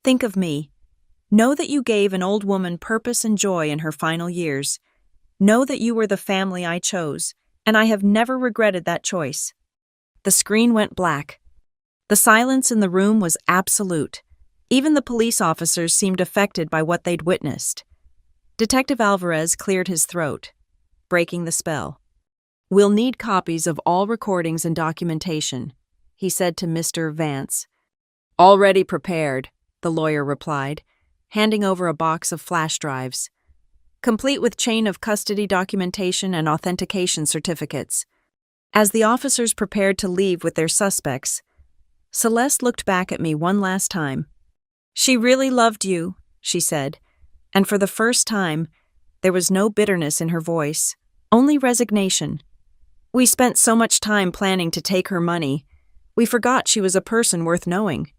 Speaker 1: think of me. Know that you gave an old woman purpose and joy in her final years. Know that you were the family I chose, and I have never regretted that choice. The screen went black. The silence in the room was absolute. Even the police officers seemed affected by what they'd witnessed. Detective Alvarez cleared his throat, breaking the spell. We'll need copies of all recordings and documentation, he said to Mr. Vance. Already prepared, the lawyer replied, handing over a box of flash drives, complete with chain of custody documentation and authentication certificates. As the officers prepared to leave with their suspects, Celeste looked back at me one last time. She really loved you, she said, and for the first time, there was no bitterness in her voice, only resignation. We spent so much time planning to take her money, we forgot she was a person worth knowing.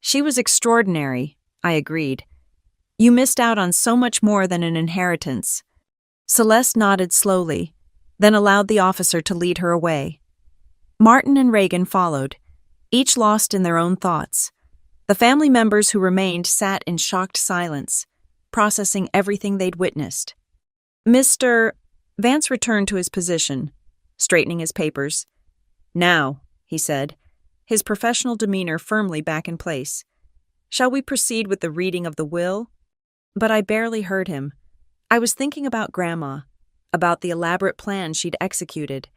Speaker 1: She was extraordinary, I agreed. You missed out on so much more than an inheritance. Celeste nodded slowly, then allowed the officer to lead her away. Martin and Reagan followed, each lost in their own thoughts. The family members who remained sat in shocked silence, processing everything they'd witnessed. Mr. Vance returned to his position, straightening his papers. Now, he said, his professional demeanor firmly back in place. Shall we proceed with the reading of the will? But I barely heard him. I was thinking about Grandma, about the elaborate plan she'd executed,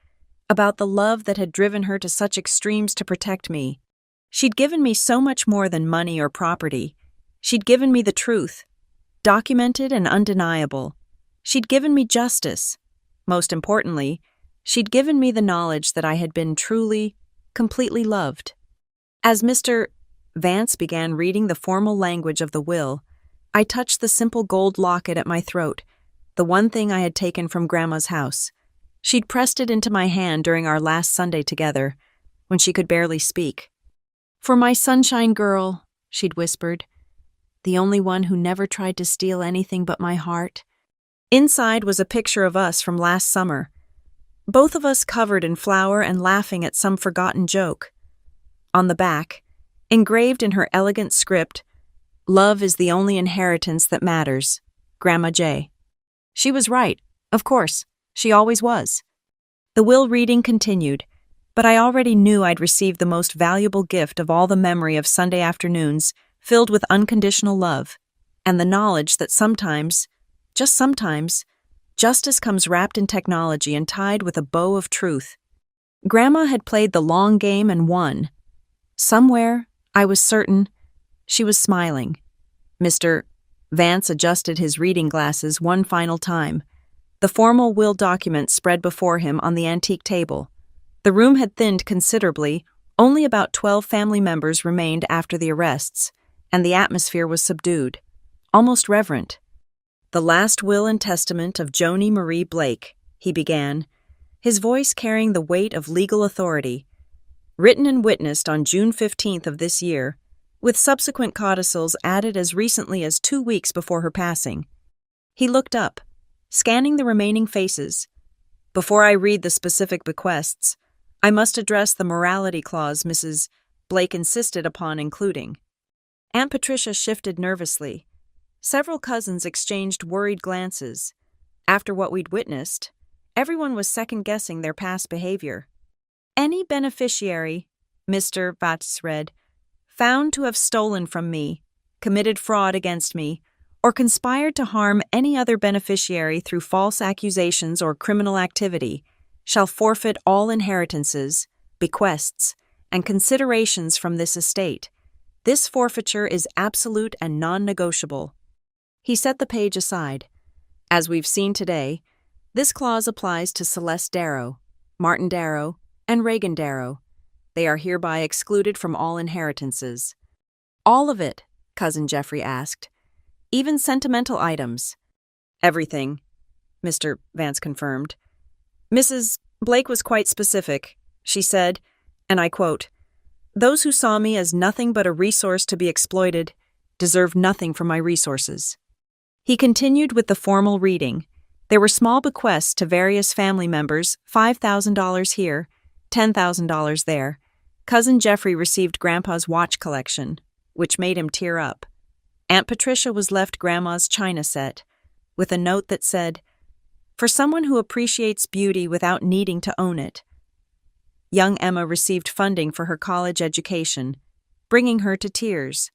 Speaker 1: about the love that had driven her to such extremes to protect me. She'd given me so much more than money or property. She'd given me the truth, documented and undeniable. She'd given me justice. Most importantly, she'd given me the knowledge that I had been truly, completely loved. As Mr. Vance began reading the formal language of the will, I touched the simple gold locket at my throat, the one thing I had taken from Grandma's house. She'd pressed it into my hand during our last Sunday together, when she could barely speak. For my sunshine girl, she'd whispered, the only one who never tried to steal anything but my heart. Inside was a picture of us from last summer, both of us covered in flour and laughing at some forgotten joke. On the back, engraved in her elegant script, "Love is the only inheritance that matters, Grandma J." She was right, of course, she always was. The will reading continued, but I already knew I'd received the most valuable gift of all, the memory of Sunday afternoons filled with unconditional love, and the knowledge that sometimes, just sometimes, justice comes wrapped in technology and tied with a bow of truth. Grandma had played the long game and won. Somewhere, I was certain, she was smiling. Mr. Vance adjusted his reading glasses one final time. The formal will document spread before him on the antique table. The room had thinned considerably, only about 12 family members remained after the arrests, and the atmosphere was subdued, almost reverent. "The last will and testament of Joni Marie Blake," he began, his voice carrying the weight of legal authority. "Written and witnessed on June 15th of this year, with subsequent codicils added as recently as 2 weeks before her passing." He looked up, scanning the remaining faces. "Before I read the specific bequests, I must address the morality clause Mrs. Blake insisted upon including. Aunt Patricia shifted nervously. Several cousins exchanged worried glances. After what we'd witnessed, everyone was second-guessing their past behavior. Any beneficiary, Mr. Vatz read, found to have stolen from me, committed fraud against me, or conspired to harm any other beneficiary through false accusations or criminal activity, shall forfeit all inheritances, bequests, and considerations from this estate. This forfeiture is absolute and non-negotiable. He set the page aside. As we've seen today, this clause applies to Celeste Darrow, Martin Darrow, and Reagan Darrow. They are hereby excluded from all inheritances. All of it, Cousin Jeffrey asked. Even sentimental items. Everything, Mr. Vance confirmed. Mrs. Blake was quite specific. She said, and I quote, "Those who saw me as nothing but a resource to be exploited deserve nothing from my resources." He continued with the formal reading. There were small bequests to various family members, $5,000 here, $10,000 there. Cousin Jeffrey received Grandpa's watch collection, which made him tear up. Aunt Patricia was left Grandma's china set, with a note that said, "For someone who appreciates beauty without needing to own it." Young Emma received funding for her college education, bringing her to tears.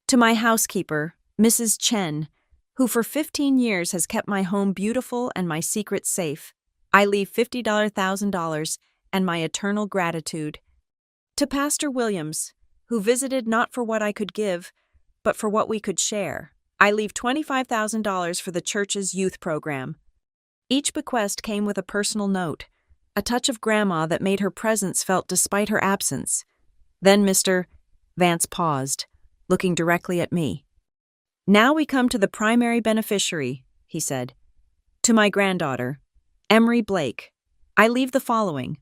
Speaker 1: To my housekeeper, Mrs. Chen, who for 15 years has kept my home beautiful and my secrets safe, I leave $50,000 and my eternal gratitude. To Pastor Williams, who visited not for what I could give, but for what we could share, I leave $25,000 for the church's youth program. Each bequest came with a personal note, a touch of Grandma that made her presence felt despite her absence. Then Mr. Vance paused, looking directly at me. "Now we come to the primary beneficiary," he said. "To my granddaughter, Emery Blake, I leave the following."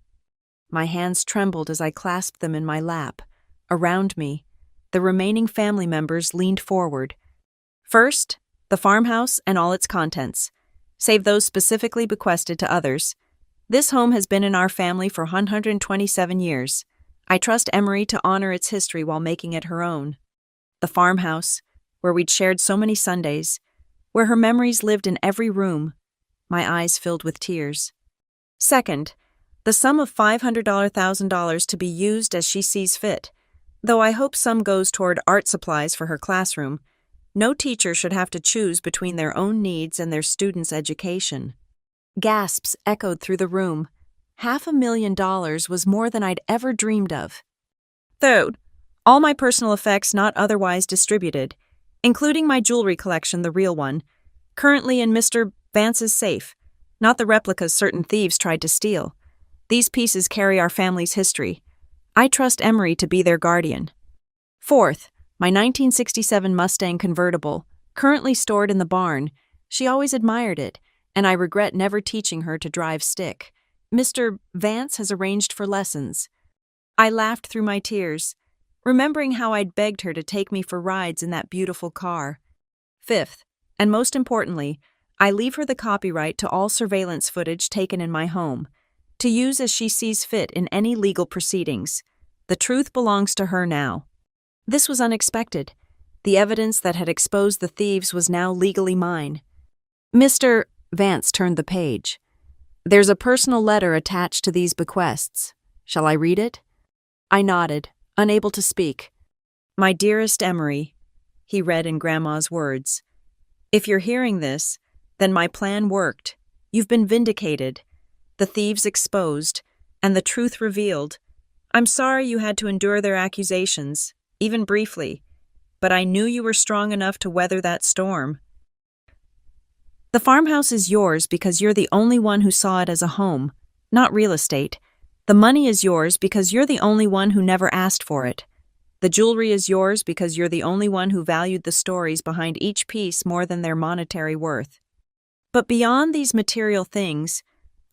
Speaker 1: My hands trembled as I clasped them in my lap. Around me, the remaining family members leaned forward. First, the farmhouse and all its contents, save those specifically bequested to others. This home has been in our family for 127 years. I trust Emery to honor its history while making it her own. The farmhouse, where we'd shared so many Sundays, where her memories lived in every room. My eyes filled with tears. Second, the sum of $500,000 to be used as she sees fit. Though I hope some goes toward art supplies for her classroom, no teacher should have to choose between their own needs and their students' education. Gasps echoed through the room. $500,000 was more than I'd ever dreamed of. Third, all my personal effects not otherwise distributed, including my jewelry collection, the real one, currently in Mr. Vance's safe, not the replicas certain thieves tried to steal. These pieces carry our family's history. I trust Emery to be their guardian. Fourth, my 1967 Mustang convertible, currently stored in the barn. She always admired it, and I regret never teaching her to drive stick. Mr. Vance has arranged for lessons. I laughed through my tears, remembering how I'd begged her to take me for rides in that beautiful car. Fifth, and most importantly, I leave her the copyright to all surveillance footage taken in my home, to use as she sees fit in any legal proceedings. The truth belongs to her now. This was unexpected. The evidence that had exposed the thieves was now legally mine. Mr. Vance turned the page. "There's a personal letter attached to these bequests. Shall I read it?" I nodded, unable to speak. "My dearest Emery," he read in Grandma's words. "If you're hearing this, then my plan worked. You've been vindicated, the thieves exposed, and the truth revealed. I'm sorry you had to endure their accusations, even briefly, but I knew you were strong enough to weather that storm. The farmhouse is yours because you're the only one who saw it as a home, not real estate. The money is yours because you're the only one who never asked for it. The jewelry is yours because you're the only one who valued the stories behind each piece more than their monetary worth. But beyond these material things,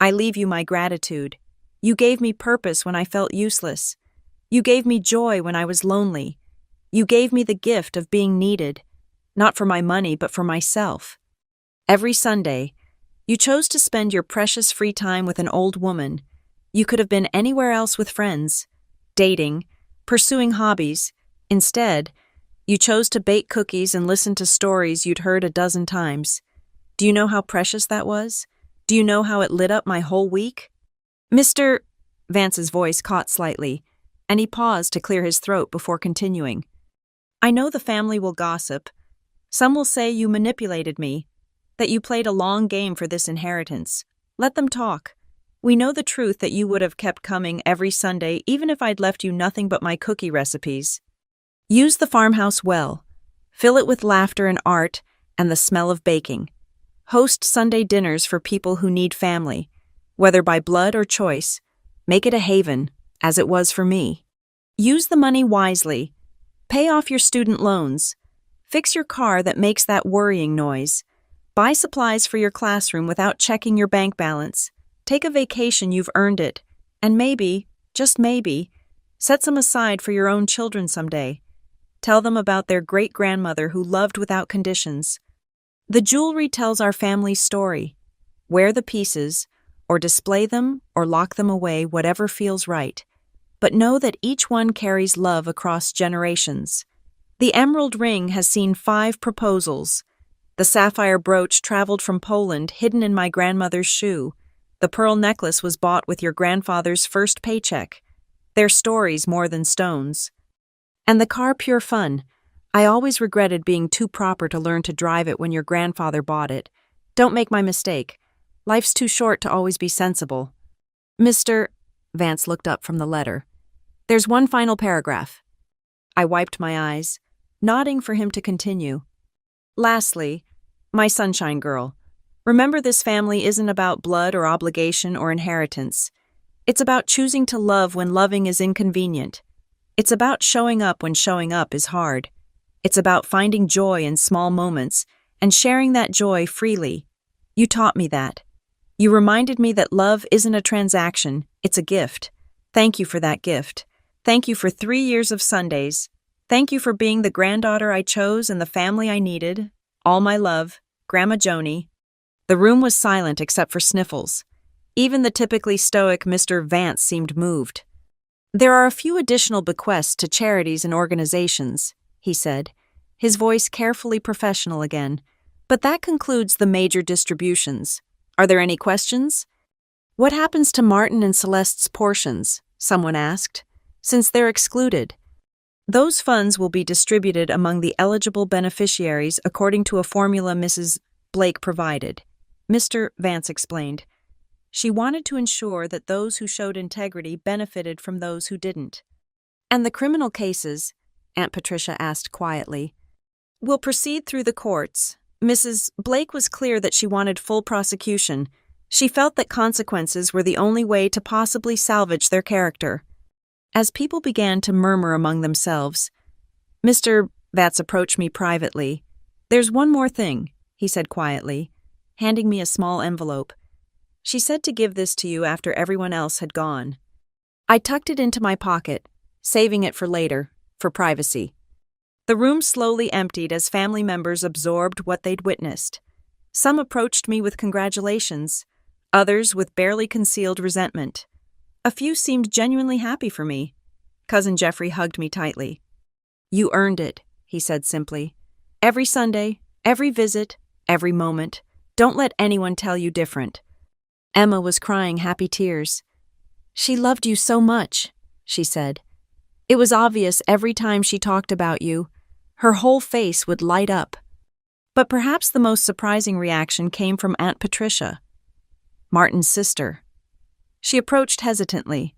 Speaker 1: I leave you my gratitude. You gave me purpose when I felt useless. You gave me joy when I was lonely. You gave me the gift of being needed, not for my money but for myself. Every Sunday, you chose to spend your precious free time with an old woman. You could have been anywhere else with friends, dating, pursuing hobbies. Instead, you chose to bake cookies and listen to stories you'd heard a dozen times. Do you know how precious that was? Do you know how it lit up my whole week? Mr. Vance's voice caught slightly, and he paused to clear his throat before continuing. I know the family will gossip. Some will say you manipulated me, that you played a long game for this inheritance. Let them talk. We know the truth that you would have kept coming every Sunday even if I'd left you nothing but my cookie recipes. Use the farmhouse well. Fill it with laughter and art and the smell of baking. Host Sunday dinners for people who need family, whether by blood or choice. Make it a haven, as it was for me. Use the money wisely. Pay off your student loans. Fix your car that makes that worrying noise. Buy supplies for your classroom without checking your bank balance. Take a vacation, you've earned it. And maybe, just maybe, set some aside for your own children someday. Tell them about their great-grandmother who loved without conditions. The jewelry tells our family's story. Wear the pieces, or display them, or lock them away, whatever feels right. But know that each one carries love across generations. The emerald ring has seen 5 proposals. The sapphire brooch traveled from Poland, hidden in my grandmother's shoe. The pearl necklace was bought with your grandfather's first paycheck. They're stories more than stones. And the car pure fun. I always regretted being too proper to learn to drive it when your grandfather bought it. Don't make my mistake. Life's too short to always be sensible. Mr. Vance looked up from the letter. There's one final paragraph. I wiped my eyes, nodding for him to continue. Lastly, my sunshine girl. Remember, this family isn't about blood or obligation or inheritance. It's about choosing to love when loving is inconvenient. It's about showing up when showing up is hard. It's about finding joy in small moments and sharing that joy freely. You taught me that. You reminded me that love isn't a transaction, it's a gift. Thank you for that gift. Thank you for 3 years of Sundays. Thank you for being the granddaughter I chose and the family I needed. All my love, Grandma Joni. The room was silent except for sniffles. Even the typically stoic Mr. Vance seemed moved. There are a few additional bequests to charities and organizations, he said, his voice carefully professional again. But that concludes the major distributions. Are there any questions? What happens to Martin and Celeste's portions? Someone asked. Since they're excluded. Those funds will be distributed among the eligible beneficiaries according to a formula Mrs. Blake provided. Mr. Vance explained. She wanted to ensure that those who showed integrity benefited from those who didn't. And the criminal cases, Aunt Patricia asked quietly, will proceed through the courts. Mrs. Blake was clear that she wanted full prosecution. She felt that consequences were the only way to possibly salvage their character. As people began to murmur among themselves, Mr. Vance approached me privately. There's one more thing, he said quietly, handing me a small envelope. She said to give this to you after everyone else had gone. I tucked it into my pocket, saving it for later, for privacy. The room slowly emptied as family members absorbed what they'd witnessed. Some approached me with congratulations, others with barely concealed resentment. A few seemed genuinely happy for me. Cousin Jeffrey hugged me tightly. You earned it, he said simply. Every Sunday, every visit, every moment. Don't let anyone tell you different. Emma was crying happy tears. She loved you so much, she said. It was obvious every time she talked about you. Her whole face would light up. But perhaps the most surprising reaction came from Aunt Patricia, Martin's sister. She approached hesitantly,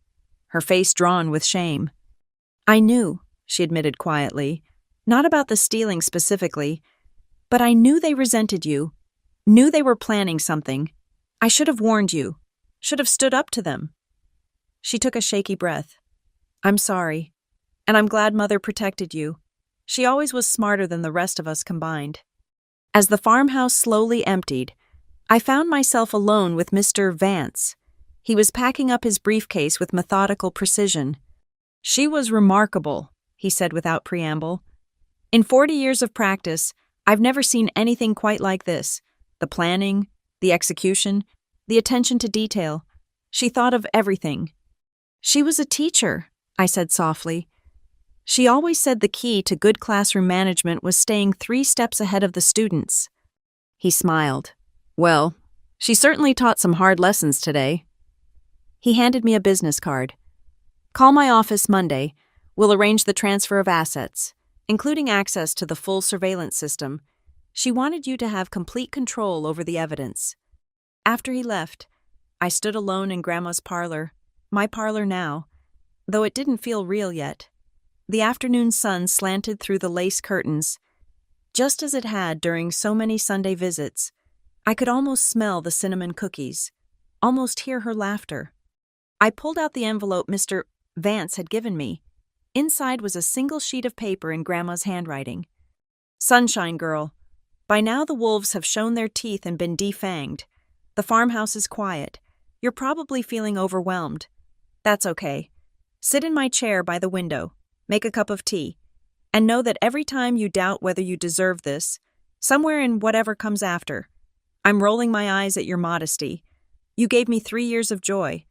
Speaker 1: her face drawn with shame. I knew, she admitted quietly, not about the stealing specifically, but I knew they resented you, knew they were planning something. I should have warned you, should have stood up to them. She took a shaky breath. I'm sorry, and I'm glad Mother protected you. She always was smarter than the rest of us combined. As the farmhouse slowly emptied, I found myself alone with Mr. Vance. He was packing up his briefcase with methodical precision. She was remarkable, he said without preamble. In 40 years of practice, I've never seen anything quite like this. The planning, the execution, the attention to detail. She thought of everything. She was a teacher, I said softly. She always said the key to good classroom management was staying 3 steps ahead of the students. He smiled. Well, she certainly taught some hard lessons today. He handed me a business card. Call my office Monday. We'll arrange the transfer of assets, including access to the full surveillance system. She wanted you to have complete control over the evidence. After he left, I stood alone in Grandma's parlor, my parlor now, though it didn't feel real yet. The afternoon sun slanted through the lace curtains. Just as it had during so many Sunday visits, I could almost smell the cinnamon cookies, almost hear her laughter. I pulled out the envelope Mr. Vance had given me. Inside was a single sheet of paper in Grandma's handwriting. Sunshine Girl, by now the wolves have shown their teeth and been defanged. The farmhouse is quiet. You're probably feeling overwhelmed. That's okay. Sit in my chair by the window, make a cup of tea, and know that every time you doubt whether you deserve this, somewhere in whatever comes after, I'm rolling my eyes at your modesty. You gave me 3 years of joy.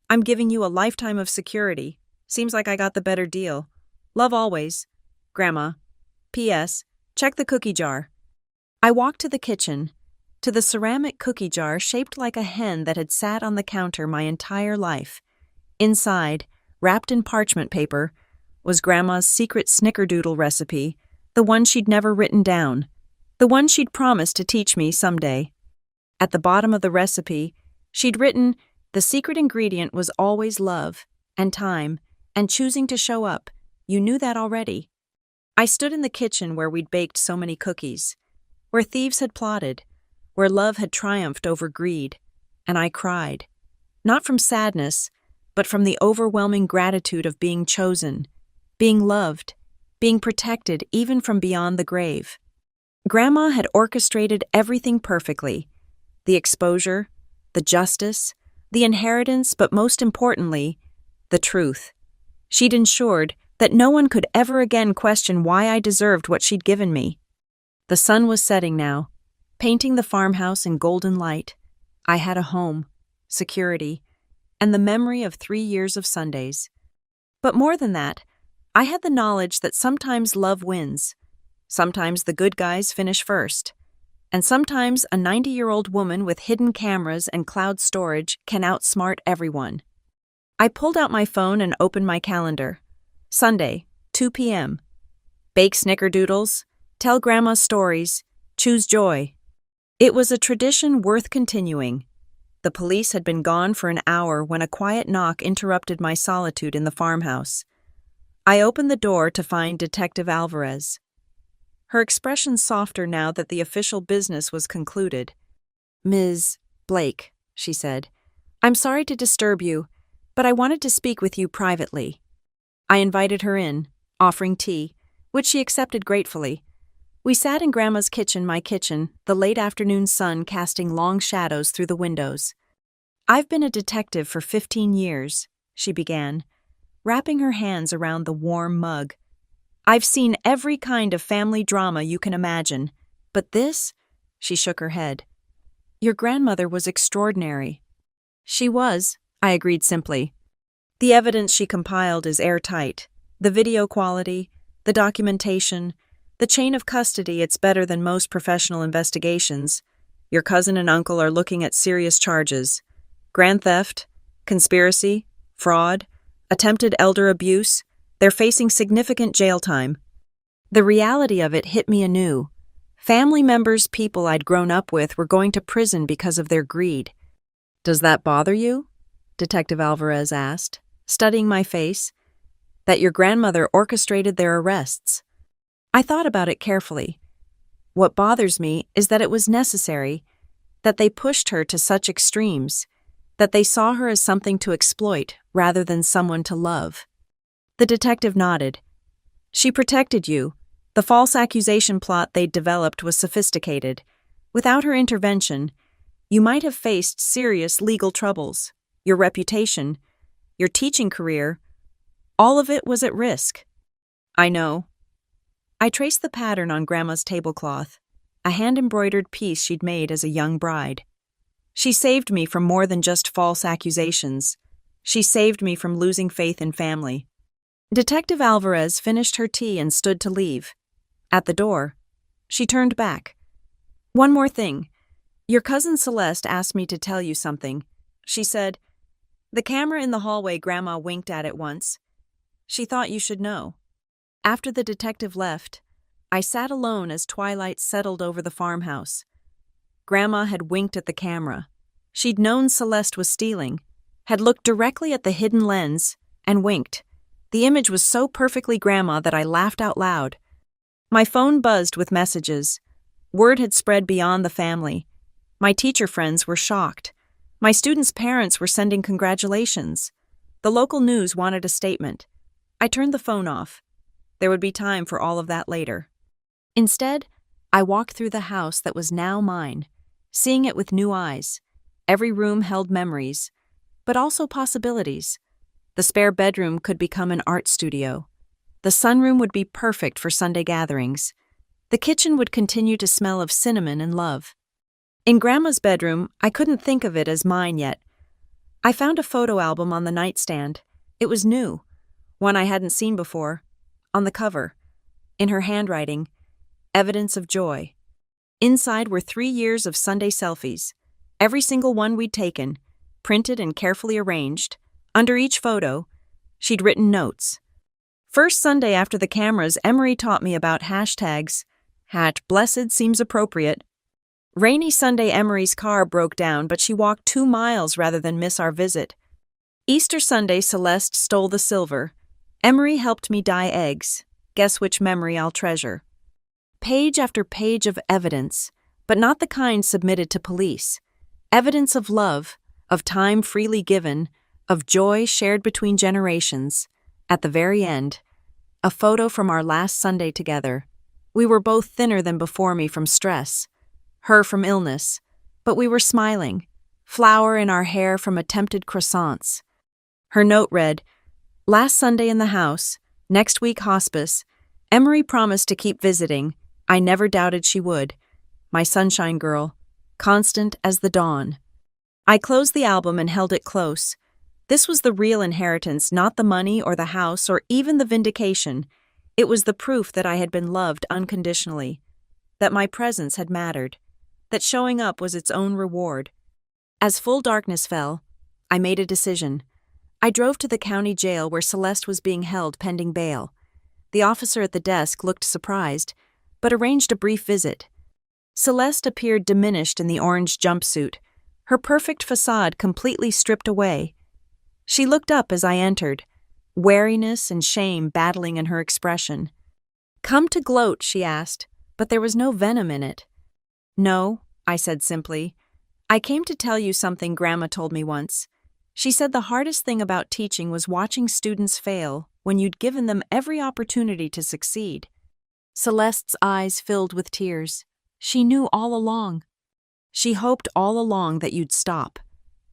Speaker 1: I'm giving you a lifetime of security. Seems like I got the better deal. Love always. Grandma. P.S. Check the cookie jar. I walked to the kitchen, to the ceramic cookie jar shaped like a hen that had sat on the counter my entire life. Inside, wrapped in parchment paper, was Grandma's secret snickerdoodle recipe, the one she'd never written down, the one she'd promised to teach me someday. At the bottom of the recipe, she'd written, the secret ingredient was always love, and time, and choosing to show up. You knew that already. I stood in the kitchen where we'd baked so many cookies, where thieves had plotted, where love had triumphed over greed, and I cried. Not from sadness, but from the overwhelming gratitude of being chosen, being loved, being protected even from beyond the grave. Grandma had orchestrated everything perfectly. The exposure, the justice, the inheritance, but most importantly, the truth. She'd ensured that no one could ever again question why I deserved what she'd given me. The sun was setting now, painting the farmhouse in golden light. I had a home, security, and the memory of 3 years of Sundays. But more than that, I had the knowledge that sometimes love wins. Sometimes the good guys finish first. And sometimes a 90-year-old woman with hidden cameras and cloud storage can outsmart everyone. I pulled out my phone and opened my calendar. Sunday, 2 p.m. Bake snickerdoodles, tell Grandma stories, choose joy. It was a tradition worth continuing. The police had been gone for an hour when a quiet knock interrupted my solitude in the farmhouse. I opened the door to find Detective Alvarez. Her expression softer now that the official business was concluded. Ms. Blake, she said, I'm sorry to disturb you, but I wanted to speak with you privately. I invited her in, offering tea, which she accepted gratefully. We sat in Grandma's kitchen, my kitchen, the late afternoon sun casting long shadows through the windows. I've been a detective for 15 years, she began, wrapping her hands around the warm mug. I've seen every kind of family drama you can imagine, but this, she shook her head. Your grandmother was extraordinary. She was, I agreed simply. The evidence she compiled is airtight. The video quality, the documentation, the chain of custody, it's better than most professional investigations. Your cousin and uncle are looking at serious charges. Grand theft, conspiracy, fraud, attempted elder abuse. They're facing significant jail time. The reality of it hit me anew. Family members, people I'd grown up with, were going to prison because of their greed. Does that bother you? Detective Alvarez asked, studying my face. That your grandmother orchestrated their arrests. I thought about it carefully. What bothers me is that it was necessary, that they pushed her to such extremes, that they saw her as something to exploit rather than someone to love. The detective nodded. She protected you. The false accusation plot they'd developed was sophisticated. Without her intervention, you might have faced serious legal troubles. Your reputation, your teaching career, all of it was at risk. I know. I traced the pattern on Grandma's tablecloth, a hand-embroidered piece she'd made as a young bride. She saved me from more than just false accusations. She saved me from losing faith in family. Detective Alvarez finished her tea and stood to leave. At the door, she turned back. "One more thing. Your cousin Celeste asked me to tell you something," she said. "The camera in the hallway, Grandma winked at it once. She thought you should know." After the detective left, I sat alone as twilight settled over the farmhouse. Grandma had winked at the camera. She'd known Celeste was stealing, had looked directly at the hidden lens, and winked. The image was so perfectly Grandma that I laughed out loud. My phone buzzed with messages. Word had spread beyond the family. My teacher friends were shocked. My students' parents were sending congratulations. The local news wanted a statement. I turned the phone off. There would be time for all of that later. Instead, I walked through the house that was now mine, seeing it with new eyes. Every room held memories, but also possibilities. The spare bedroom could become an art studio. The sunroom would be perfect for Sunday gatherings. The kitchen would continue to smell of cinnamon and love. In Grandma's bedroom, I couldn't think of it as mine yet. I found a photo album on the nightstand. It was new, one I hadn't seen before. On the cover, in her handwriting, evidence of joy. Inside were 3 years of Sunday selfies, every single one we'd taken, printed and carefully arranged. Under each photo, she'd written notes. First Sunday after the cameras, Emery taught me about hashtags. #blessed seems appropriate. Rainy Sunday, Emery's car broke down, but she walked 2 miles rather than miss our visit. Easter Sunday, Celeste stole the silver. Emery helped me dye eggs. Guess which memory I'll treasure. Page after page of evidence, but not the kind submitted to police. Evidence of love, of time freely given, of joy shared between generations. At the very end, a photo from our last Sunday together. We were both thinner than before me from stress, her from illness, but we were smiling, flour in our hair from attempted croissants. Her note read, "Last Sunday in the house, next week hospice. Emery promised to keep visiting. I never doubted she would. My sunshine girl, constant as the dawn." I closed the album and held it close. This was the real inheritance, not the money or the house or even the vindication. It was the proof that I had been loved unconditionally, that my presence had mattered, that showing up was its own reward. As full darkness fell, I made a decision. I drove to the county jail where Celeste was being held pending bail. The officer at the desk looked surprised, but arranged a brief visit. Celeste appeared diminished in the orange jumpsuit, her perfect facade completely stripped away. She looked up as I entered, wariness and shame battling in her expression. "Come to gloat," she asked, but there was no venom in it. "No," I said simply. "I came to tell you something Grandma told me once. She said the hardest thing about teaching was watching students fail when you'd given them every opportunity to succeed." Celeste's eyes filled with tears. She knew all along. She hoped all along that you'd stop,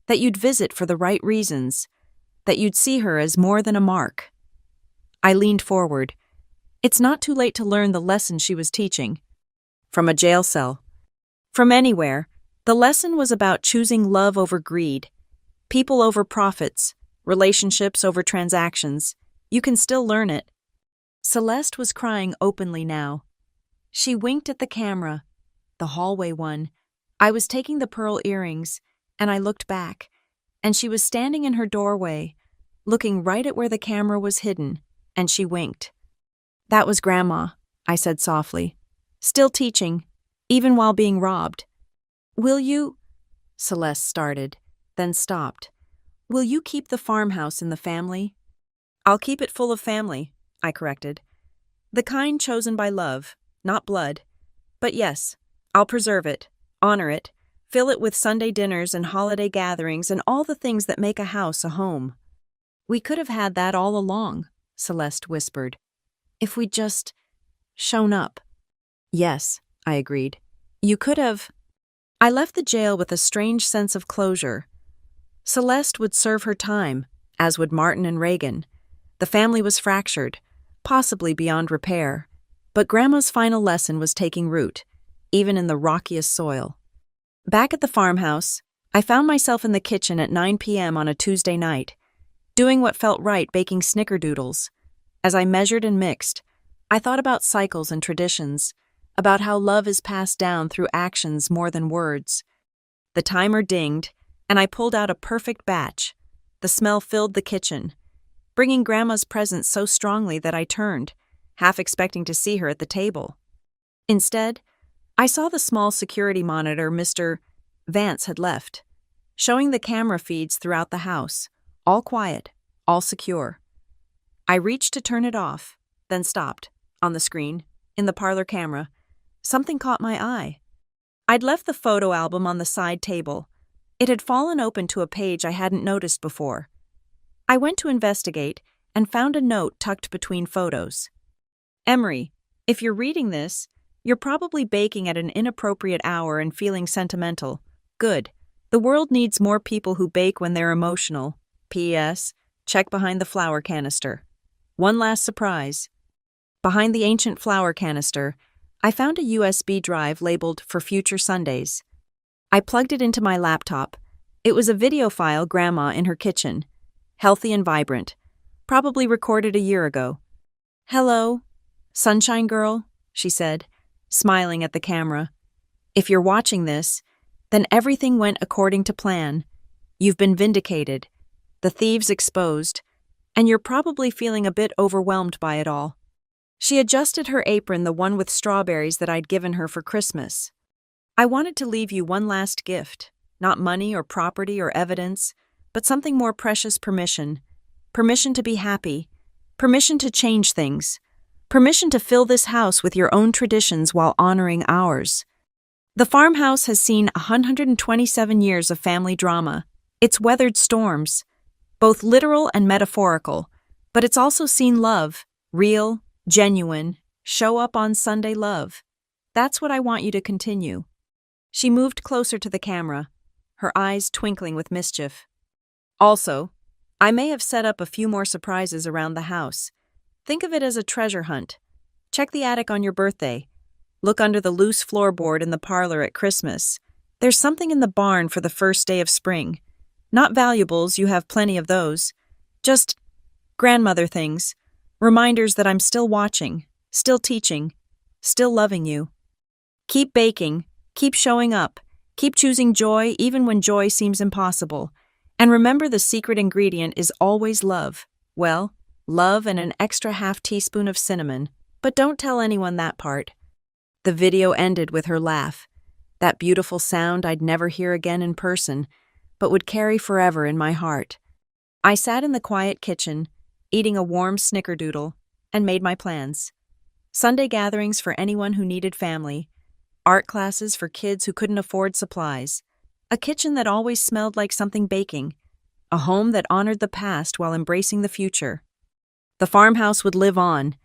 Speaker 1: that you'd visit for the right reasons, that you'd see her as more than a mark. I leaned forward. It's not too late to learn the lesson she was teaching. From a jail cell. From anywhere, the lesson was about choosing love over greed, people over profits, relationships over transactions. You can still learn it. Celeste was crying openly now. She winked at the camera, the hallway one. I was taking the pearl earrings, and I looked back, and she was standing in her doorway, looking right at where the camera was hidden, and she winked. "That was Grandma," I said softly. "Still teaching, even while being robbed." "Will you—" Celeste started, then stopped. "Will you keep the farmhouse in the family?" "I'll keep it full of family," I corrected. "The kind chosen by love, not blood. But yes, I'll preserve it, honor it, fill it with Sunday dinners and holiday gatherings and all the things that make a house a home." "We could have had that all along," Celeste whispered. "If we'd just shown up." "Yes," I agreed. "You could have—" I left the jail with a strange sense of closure. Celeste would serve her time, as would Martin and Reagan. The family was fractured, possibly beyond repair, but Grandma's final lesson was taking root, even in the rockiest soil. Back at the farmhouse, I found myself in the kitchen at 9 p.m. on a Tuesday night, doing what felt right, baking snickerdoodles. As I measured and mixed, I thought about cycles and traditions, about how love is passed down through actions more than words. The timer dinged, and I pulled out a perfect batch. The smell filled the kitchen, bringing Grandma's presence so strongly that I turned, half expecting to see her at the table. Instead, I saw the small security monitor Mr. Vance had left, showing the camera feeds throughout the house, all quiet, all secure. I reached to turn it off, then stopped. On the screen, in the parlor camera, something caught my eye. I'd left the photo album on the side table. It had fallen open to a page I hadn't noticed before. I went to investigate and found a note tucked between photos. Emery, if you're reading this, you're probably baking at an inappropriate hour and feeling sentimental. Good. The world needs more people who bake when they're emotional. P.S. Check behind the flour canister. One last surprise. Behind the ancient flour canister, I found a USB drive labeled for future Sundays. I plugged it into my laptop. It was a video file Grandma in her kitchen, healthy and vibrant, probably recorded a year ago. "Hello, Sunshine Girl," she said, smiling at the camera. "If you're watching this, then everything went according to plan. You've been vindicated, the thieves exposed, and you're probably feeling a bit overwhelmed by it all." She adjusted her apron, the one with strawberries that I'd given her for Christmas. "I wanted to leave you one last gift, not money or property or evidence, but something more precious: permission. Permission to be happy. Permission to change things. Permission to fill this house with your own traditions while honoring ours. The farmhouse has seen 127 years of family drama. It's weathered storms, both literal and metaphorical, but it's also seen love, real, genuine, show up on Sunday love. That's what I want you to continue." She moved closer to the camera, her eyes twinkling with mischief. "Also, I may have set up a few more surprises around the house. Think of it as a treasure hunt. Check the attic on your birthday. Look under the loose floorboard in the parlor at Christmas. There's something in the barn for the first day of spring. Not valuables, you have plenty of those. Just grandmother things. Reminders that I'm still watching, still teaching, still loving you. Keep baking, keep showing up, keep choosing joy even when joy seems impossible. And remember, the secret ingredient is always love. Well, love and an extra half teaspoon of cinnamon, but don't tell anyone that part." The video ended with her laugh, that beautiful sound I'd never hear again in person, but would carry forever in my heart. I sat in the quiet kitchen, eating a warm snickerdoodle, and made my plans. Sunday gatherings for anyone who needed family, art classes for kids who couldn't afford supplies, a kitchen that always smelled like something baking, a home that honored the past while embracing the future. The farmhouse would live on,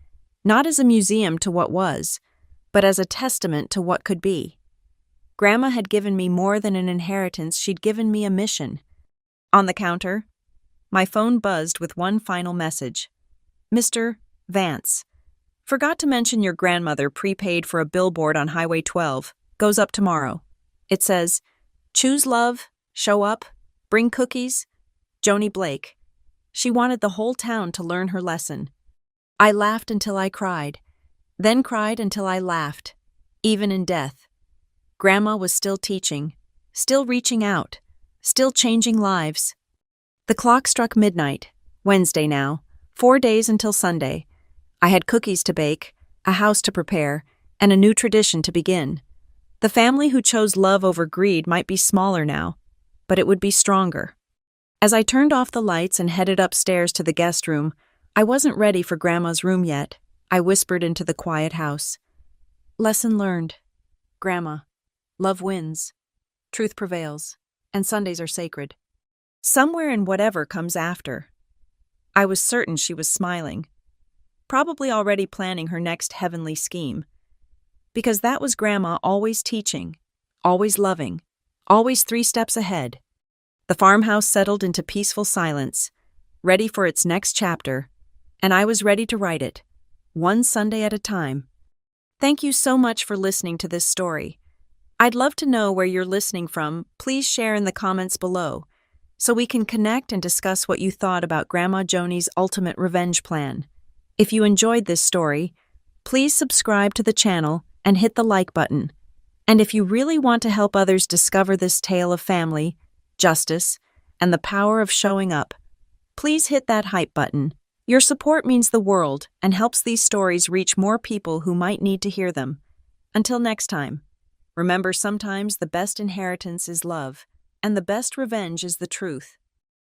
Speaker 1: not as a museum to what was, but as a testament to what could be. Grandma had given me more than an inheritance, she'd given me a mission. On the counter, my phone buzzed with one final message. "Mr. Vance, forgot to mention your grandmother prepaid for a billboard on Highway 12. Goes up tomorrow. It says, 'Choose love, show up, bring cookies. Joni Blake.' She wanted the whole town to learn her lesson." I laughed until I cried, then cried until I laughed, even in death. Grandma was still teaching, still reaching out, still changing lives. The clock struck midnight, Wednesday now, 4 days until Sunday. I had cookies to bake, a house to prepare, and a new tradition to begin. The family who chose love over greed might be smaller now, but it would be stronger. As I turned off the lights and headed upstairs to the guest room, I wasn't ready for Grandma's room yet. I whispered into the quiet house. "Lesson learned. Grandma, love wins, truth prevails, and Sundays are sacred. Somewhere in whatever comes after." I was certain she was smiling, probably already planning her next heavenly scheme. Because that was Grandma, always teaching, always loving, always 3 steps ahead. The farmhouse settled into peaceful silence, ready for its next chapter, and I was ready to write it, one Sunday at a time. Thank you so much for listening to this story. I'd love to know where you're listening from. Please share in the comments below so we can connect and discuss what you thought about Grandma Joni's ultimate revenge plan. If you enjoyed this story, please subscribe to the channel and hit the like button. And if you really want to help others discover this tale of family, justice, and the power of showing up, please hit that hype button. Your support means the world and helps these stories reach more people who might need to hear them. Until next time, remember sometimes the best inheritance is love, and the best revenge is the truth.